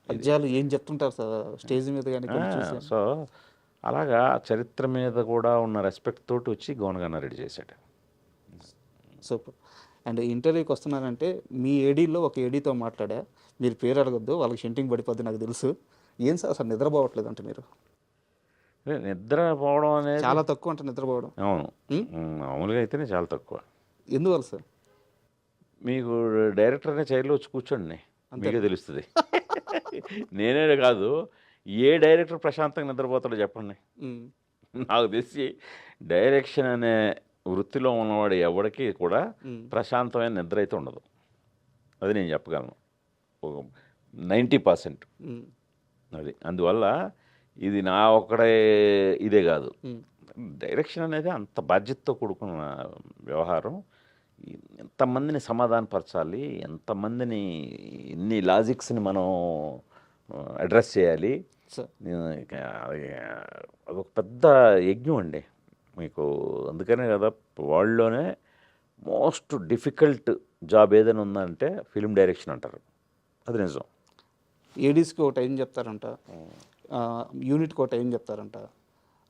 పద్యాలు ఏం చెప్తుంటారు సార్ స్టేజ్ మీద కానీ. సో అలాగా చరిత్ర మీద కూడా ఉన్న రెస్పెక్ట్ తోటి వచ్చి గౌనగాన రెడీ చేశాడు. సూపర్. అండ్ ఇంటర్వ్యూకి వస్తున్నానంటే మీ ఏడీలో ఒక ఏడీతో మాట్లాడా, మీరు పేరు అడగొద్దు, వాళ్ళకి షెంటింగ్ పడిపోద్ది నాకు తెలుసు. ఏం సార్ అసలు నిద్రపోవట్లేదు అంటే మీరు? నిద్రపోవడం అనేది చాలా తక్కువ అంటే నిద్రపోవడం. అవును, మామూలుగా అయితేనే చాలా తక్కువ. ఎందువల్ల సార్? మీకు డైరెక్టర్నే చైర్లో వచ్చి కూర్చోండి, మీకే తెలుస్తుంది. నేనే కాదు, ఏ డైరెక్టర్ ప్రశాంతంగా నిద్రపోతాడో చెప్పండి. నాకు తెలిసి డైరెక్షన్ అనే వృత్తిలో ఉన్నవాడు ఎవరికి కూడా ప్రశాంతమైన నిద్ర అయితే ఉండదు. అది నేను చెప్పగలను 90%. అది అందువల్ల ఇది నా ఒక్కడే ఇదే కాదు, డైరెక్షన్ అనేది అంత బాధ్యతతో కూడుకున్న వ్యవహారం. ఎంతమందిని సమాధానపరచాలి, ఎంతమందిని ఎన్ని లాజిక్స్ని మనం అడ్రస్ చేయాలి, అదొక పెద్ద యజ్ఞం అండి మీకు. అందుకనే కదా వరల్డ్లోనే మోస్ట్ డిఫికల్ట్ జాబ్ ఏదైనా ఉందంటే ఫిల్మ్ డైరెక్షన్ అంటారు. అది నిజం. ఏడీస్కి ఒక టైం చెప్తారంట, యూనిట్కి ఒక టైం చెప్తారంట,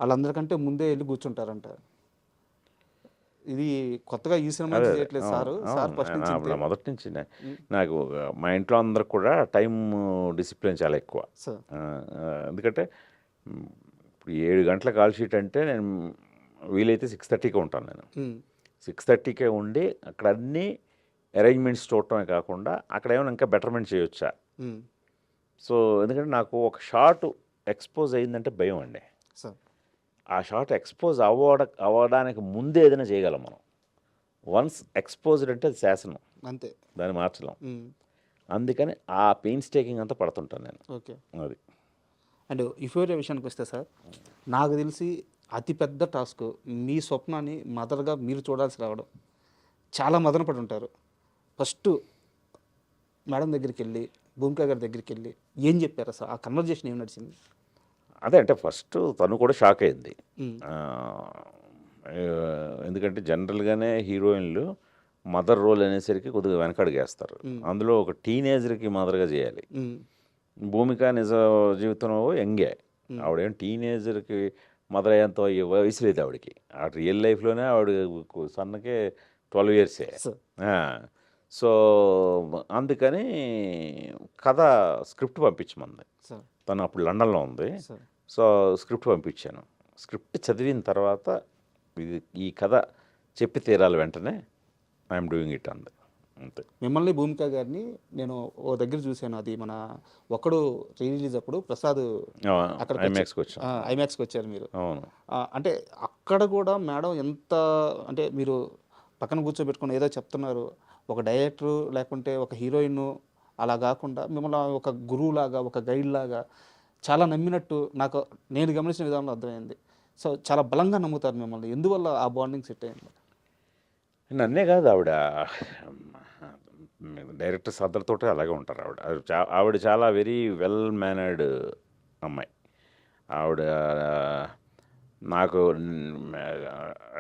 వాళ్ళందరికంటే ముందే వెళ్ళి కూర్చుంటారంట. ఇది కొత్తగా ఈ సినిమా చేయట్లేదు సార్. మొదటి నుంచి నాకు మా ఇంట్లో అందరు కూడా టైం డిసిప్లిన్ చాలా ఎక్కువ. ఎందుకంటే ఇప్పుడు 7 గంటల కాల్ షీట్ అంటే నేను వీలైతే 6:30కే ఉంటాను. నేను 6:30కే ఉండి అక్కడ అన్ని అరేంజ్మెంట్స్ చూడటమే కాకుండా అక్కడ ఏమైనా ఇంకా బెటర్మెంట్ చేయొచ్చా, సో ఎందుకంటే నాకు ఒక షాట్ ఎక్స్పోజ్ అయిందంటే భయం అండి. సార్. ఆ షాట్ ఎక్స్పోజ్ అవ్వడానికి ముందే ఏదైనా చేయగలం మనం. వన్స్ ఎక్స్పోజ్డ్ అంటే అది శాసనం, అంతే. దాన్ని మార్చలేం. అందుకని ఆ పెయిన్స్ టేకింగ్ అంతా పడుతుంటాను నేను. ఓకే. అది అండ్ యుఫోరియా విషయానికి వస్తే సార్, నాకు తెలిసి అతిపెద్ద టాస్క్ మీ స్వప్నాన్ని మదర్గా మీరు చూడాల్సి రావడం. చాలా మదన పడి ఉంటారు. ఫస్ట్ మేడం దగ్గరికి వెళ్ళి, భూమిక గారి దగ్గరికి వెళ్ళి ఏం చెప్పారు అసలు? ఆ కన్వర్జేషన్ ఏం నడిచింది? అదే అంటే ఫస్ట్ తను కూడా షాక్ అయింది. మ్మ్. ఆ, ఎందుకంటే జనరల్గానే హీరోయిన్లు మదర్ రోల్ అనేసరికి కొద్దిగా వెనకడుగేస్తారు. అందులో ఒక టీనేజర్కి మదర్గా చేయాలి. మ్మ్. భూమిక నిజ జీవితంలో యంగే, ఆవిడేం టీనేజర్కి మదర్ అయ్యేంత వయసు లేదు ఆవిడకి. ఆ రియల్ లైఫ్లోనే ఆవిడ సన్నకే 12 ఇయర్సే. సార్. సో అందుకని కథ స్క్రిప్ట్ పంపించమంది. సార్. తను అప్పుడు లండన్లో ఉంది. సార్. సో స్క్రిప్ట్ పంపించాను. స్క్రిప్ట్ చదివిన తర్వాత ఈ కథ చెప్పి తీరాలి వెంటనే, ఐఎమ్ డూయింగ్ ఇట్ అంది. అంతే. మిమ్మల్ని భూమిక గారిని నేను ఓ దగ్గర చూశాను. అది మన ఒక్కడు రిలీజ్ అప్పుడు ప్రసాద్ అక్కడికి ఐమాక్స్కి వచ్చాం. ఐమాక్స్కి వచ్చారు మీరు. అవును. అంటే అక్కడ కూడా మేడం ఎంత అంటే మీరు పక్కన కూర్చోబెట్టుకుని ఏదో చెప్తున్నారు, ఒక డైరెక్టరు లేకుంటే ఒక హీరోయిన్ అలా కాకుండా మిమ్మల్ని ఒక గురువు లాగా, ఒక గైడ్ లాగా చాలా నమ్మినట్టు నాకు నేను గమనించిన విధానంలో అర్థమైంది. సో చాలా బలంగా నమ్ముతారు మిమ్మల్ని. ఎందువల్ల ఆ బాండింగ్ సెట్ అయింది? నన్నే కాదు, ఆవిడ డైరెక్టర్స్ అందరితోటే అలాగే ఉంటారు. ఆవిడ చాలా వెరీ వెల్ మేనర్డ్ అమ్మాయి. ఆవిడ నాకు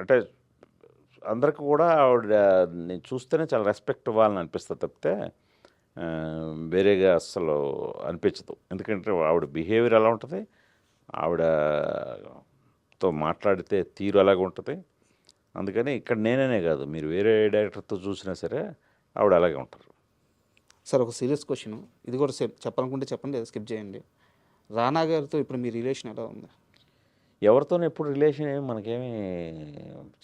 అంటే అందరికి కూడా ఆవిడ నేను చూస్తేనే చాలా రెస్పెక్ట్ ఇవ్వాలని అనిపిస్తుంది తప్పితే వేరేగా అస్సలు అనిపించదు. ఎందుకంటే ఆవిడ బిహేవియర్ ఎలా ఉంటుంది, ఆవిడతో మాట్లాడితే తీరు అలాగే ఉంటుంది. అందుకని ఇక్కడ నేనే కాదు, మీరు వేరే డైరెక్టర్తో చూసినా సరే ఆవిడ అలాగే ఉంటారు. సార్ ఒక సీరియస్ క్వశ్చన్, ఇది కూడా సేమ్ చెప్పాలనుకుంటే చెప్పండి, లేదా స్కిప్ చేయండి. రానా గారితో ఇప్పుడు మీ రిలేషన్ ఎలా ఉంది? ఎవరితోనూ ఎప్పుడు రిలేషన్ ఏమి మనకేమీ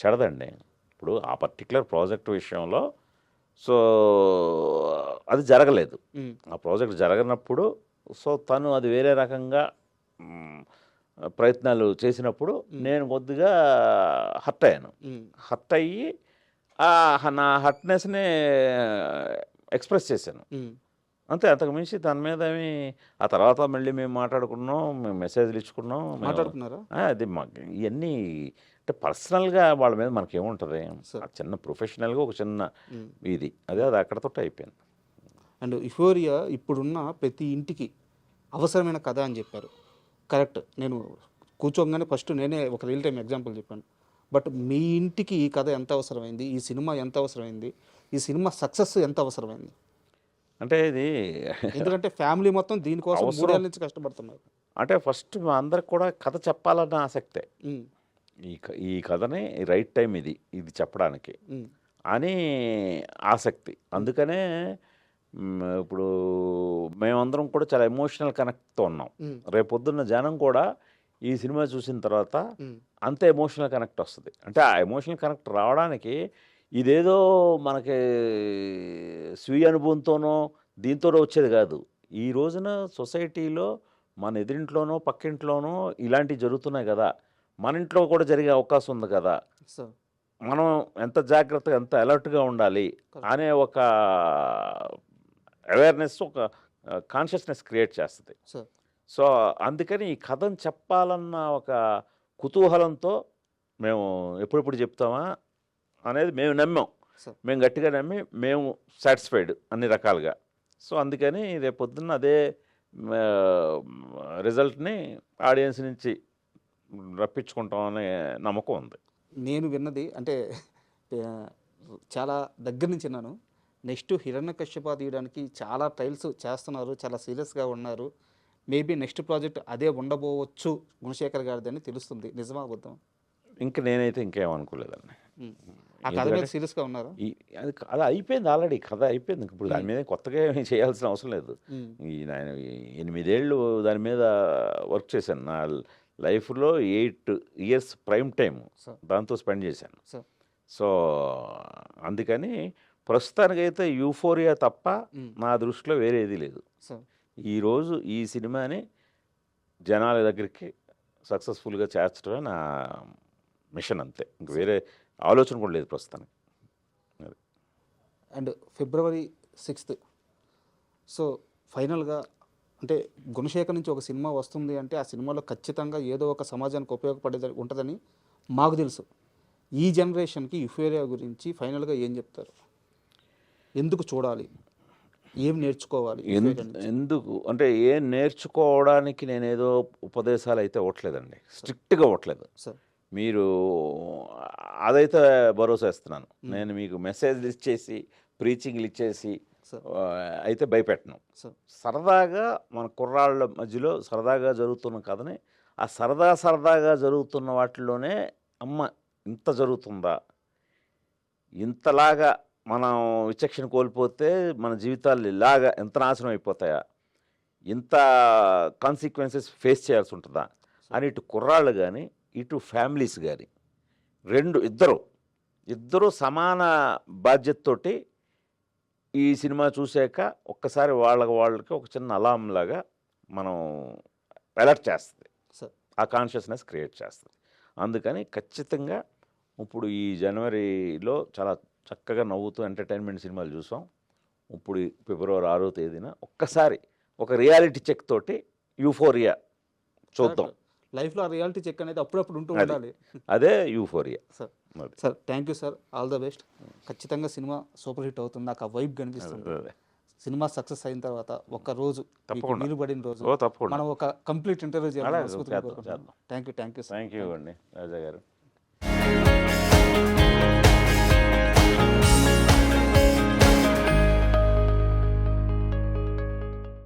చెడదండి. ఇప్పుడు ఆ పర్టికులర్ ప్రాజెక్ట్ విషయంలో సో అది జరగలేదు. ఆ ప్రాజెక్ట్ జరగనప్పుడు సో తను అది వేరే రకంగా ప్రయత్నాలు చేసినప్పుడు నేను కొద్దిగా హర్ట్ అయ్యాను. హర్ట్ అయ్యి నా హర్ట్నెస్ని ఎక్స్ప్రెస్ చేశాను అంతే. అంతకు మించి దాని మీద ఏమి ఆ తర్వాత మళ్ళీ మేము మాట్లాడుకున్నాం, మేము మెసేజ్లు ఇచ్చుకున్నాం, మాట్లాడుకున్నారా? అది మాకు ఇవన్నీ అంటే పర్సనల్గా వాళ్ళ మీద మనకేముంటుంది, చిన్న ప్రొఫెషనల్గా ఒక చిన్న ఇది అది అక్కడతో అయిపోయింది. అండ్ యుఫోరియా ఇప్పుడున్న ప్రతి ఇంటికి అవసరమైన కథ అని చెప్పారు. కరెక్ట్. నేను కూర్చోగానే ఫస్ట్ నేనే ఒక రియల్ టైం ఎగ్జాంపుల్ చెప్పాను. బట్ మీ ఇంటికి ఈ కథ ఎంత అవసరమైంది, ఈ సినిమా ఎంత అవసరమైంది, ఈ సినిమా సక్సెస్ ఎంత అవసరమైంది? అంటే ఇది ఎందుకంటే ఫ్యామిలీ మొత్తం దీనికోసం 3 ఏళ్ళ నుంచి కష్టపడుతున్నారు. అంటే ఫస్ట్ మా అందరికి కూడా కథ చెప్పాలన్న ఆసక్తే. ఈ కథని రైట్ టైం ఇది చెప్పడానికి అని ఆసక్తి. అందుకనే ఇప్పుడు మేమందరం కూడా చాలా ఎమోషనల్ కనెక్ట్తో ఉన్నాం. రేపొద్దున్న జనం కూడా ఈ సినిమా చూసిన తర్వాత అంతే ఎమోషనల్ కనెక్ట్ వస్తుంది. అంటే ఆ ఎమోషనల్ కనెక్ట్ రావడానికి ఇదేదో మనకి స్వీయ అనుభవంతోనో దీంతోనో వచ్చేది కాదు. ఈ రోజున సొసైటీలో మన ఎదురింట్లోనో పక్కింట్లోనో ఇలాంటివి జరుగుతున్నాయి కదా, మన ఇంట్లో కూడా జరిగే అవకాశం ఉంది కదా, మనం ఎంత జాగ్రత్తగా ఎంత అలర్ట్గా ఉండాలి అనే ఒక అవేర్నెస్, ఒక కాన్షియస్నెస్ క్రియేట్ చేస్తుంది. సో అందుకని ఈ కథను చెప్పాలన్న ఒక కుతూహలంతో మేము ఎప్పుడెప్పుడు చెప్తామా అనేది మేము నమ్మాం. మేము గట్టిగా నమ్మి మేము సాటిస్ఫైడ్ అన్ని రకాలుగా. సో అందుకని రేపు పొద్దున్న అదే రిజల్ట్ని ఆడియన్స్ నుంచి రప్పించుకుంటాం అనే నమ్మకం ఉంది. నేను విన్నది అంటే చాలా దగ్గర నుంచి విన్నాను. నెక్స్ట్ హిరణ్యకశ్యప తీయడానికి చాలా ట్రయల్స్ చేస్తున్నారు, చాలా సీరియస్గా ఉన్నారు. మేబీ నెక్స్ట్ ప్రాజెక్ట్ అదే ఉండబోవచ్చు గుణశేఖర్ గారిది అని తెలుస్తుంది. నిజమా అబద్ధం? ఇంకా నేనైతే ఇంకేమనుకోలేదండి. ఆ కథ మీద సీరియస్గా ఉన్నారా? అది అయిపోయింది, ఆల్రెడీ కథ అయిపోయింది. ఇప్పుడు దాని మీద కొత్తగా ఏమీ చేయాల్సిన అవసరం లేదు. నేను 8 ఏళ్ళు దాని మీద వర్క్ చేశాను. నా లైఫ్లో 8 ఇయర్స్ ప్రైమ్ టైం దాంతో స్పెండ్ చేశాను. సో అందుకని ప్రస్తుతానికైతే యూఫోరియా తప్ప నా దృష్టిలో వేరేది లేదు. ఈరోజు ఈ సినిమాని జనాల దగ్గరికి సక్సెస్ఫుల్గా చేర్చడమే నా మిషన్, అంతే. ఇంక వేరే ఆలోచన కూడా లేదు ప్రస్తుతానికి. అండ్ February 6th సో ఫైనల్గా అంటే గుణశేఖర్ నుంచి ఒక సినిమా వస్తుంది అంటే ఆ సినిమాలో ఖచ్చితంగా ఏదో ఒక సమాజానికి ఉపయోగపడేది ఉంటుందని మాకు తెలుసు. ఈ జనరేషన్కి యుఫేరియా గురించి ఫైనల్గా ఏం చెప్తారు? ఎందుకు చూడాలి, ఏం నేర్చుకోవాలి యుఫేరియా నుంచి? ఎందుకు అంటే ఏం నేర్చుకోవడానికి నేనేదో ఉపదేశాలు అయితే ఇవ్వట్లేదండి, స్ట్రిక్ట్గా ఇవ్వట్లేదు. సార్ మీరు అదైతే భరోసా ఇస్తున్నాను. నేను మీకు మెసేజ్లు ఇచ్చేసి ప్రీచింగ్లు ఇచ్చేసి సార్ అయితే భయపెట్టను. సార్ సరదాగా మన కుర్రాళ్ళ మధ్యలో సరదాగా జరుగుతున్న కథని ఆ సరదాగా జరుగుతున్న వాటిలోనే అమ్మ ఇంత జరుగుతుందా, ఇంతలాగా మనం విచక్షణ కోల్పోతే మన జీవితాలు ఇలాగా ఎంత నాశనం అయిపోతాయా, ఇంత కాన్సిక్వెన్సెస్ ఫేస్ చేయాల్సి ఉంటుందా అని ఇటు కుర్రాళ్ళు కానీ ఇటు ఫ్యామిలీస్ కానీ ఇద్దరు సమాన బాధ్యతతోటి ఈ సినిమా చూశాక ఒక్కసారి వాళ్ళకి ఒక చిన్న అలారం లాగా మనం అలర్ట్ చేస్తుంది, సార్ ఆ కాన్షియస్నెస్ క్రియేట్ చేస్తుంది. అందుకని ఖచ్చితంగా ఇప్పుడు ఈ జనవరిలో చాలా చక్కగా నవ్వుతూ ఎంటర్టైన్మెంట్ సినిమాలు చూసాం. ఇప్పుడు February 6వ తేదీన ఒక్కసారి ఒక రియాలిటీ చెక్ తోటి యూఫోరియా చూద్దాం. లైఫ్లో రియాలిటీ చెక్ అనేది అప్పుడప్పుడు ఉంటూ అది. ఉండాలి. అదే euphoria. Sir sir thank you sir, all the best. ఖచ్చితంగా సినిమా సూపర్ హిట్ అవుతుంది, నాకు ఆ వైబ్ కనిపిస్తుంది. సినిమా సక్సెస్ అయిన తర్వాత ఒక్క రోజు తప్పకుండా. వీలు పడిన రోజు తప్పకుండా మనం ఒక కంప్లీట్ ఇంటర్వ్యూ అలాగే చేయాలి. చేద్దాం. Thank you sir. Thank you అండి రాజా గారు.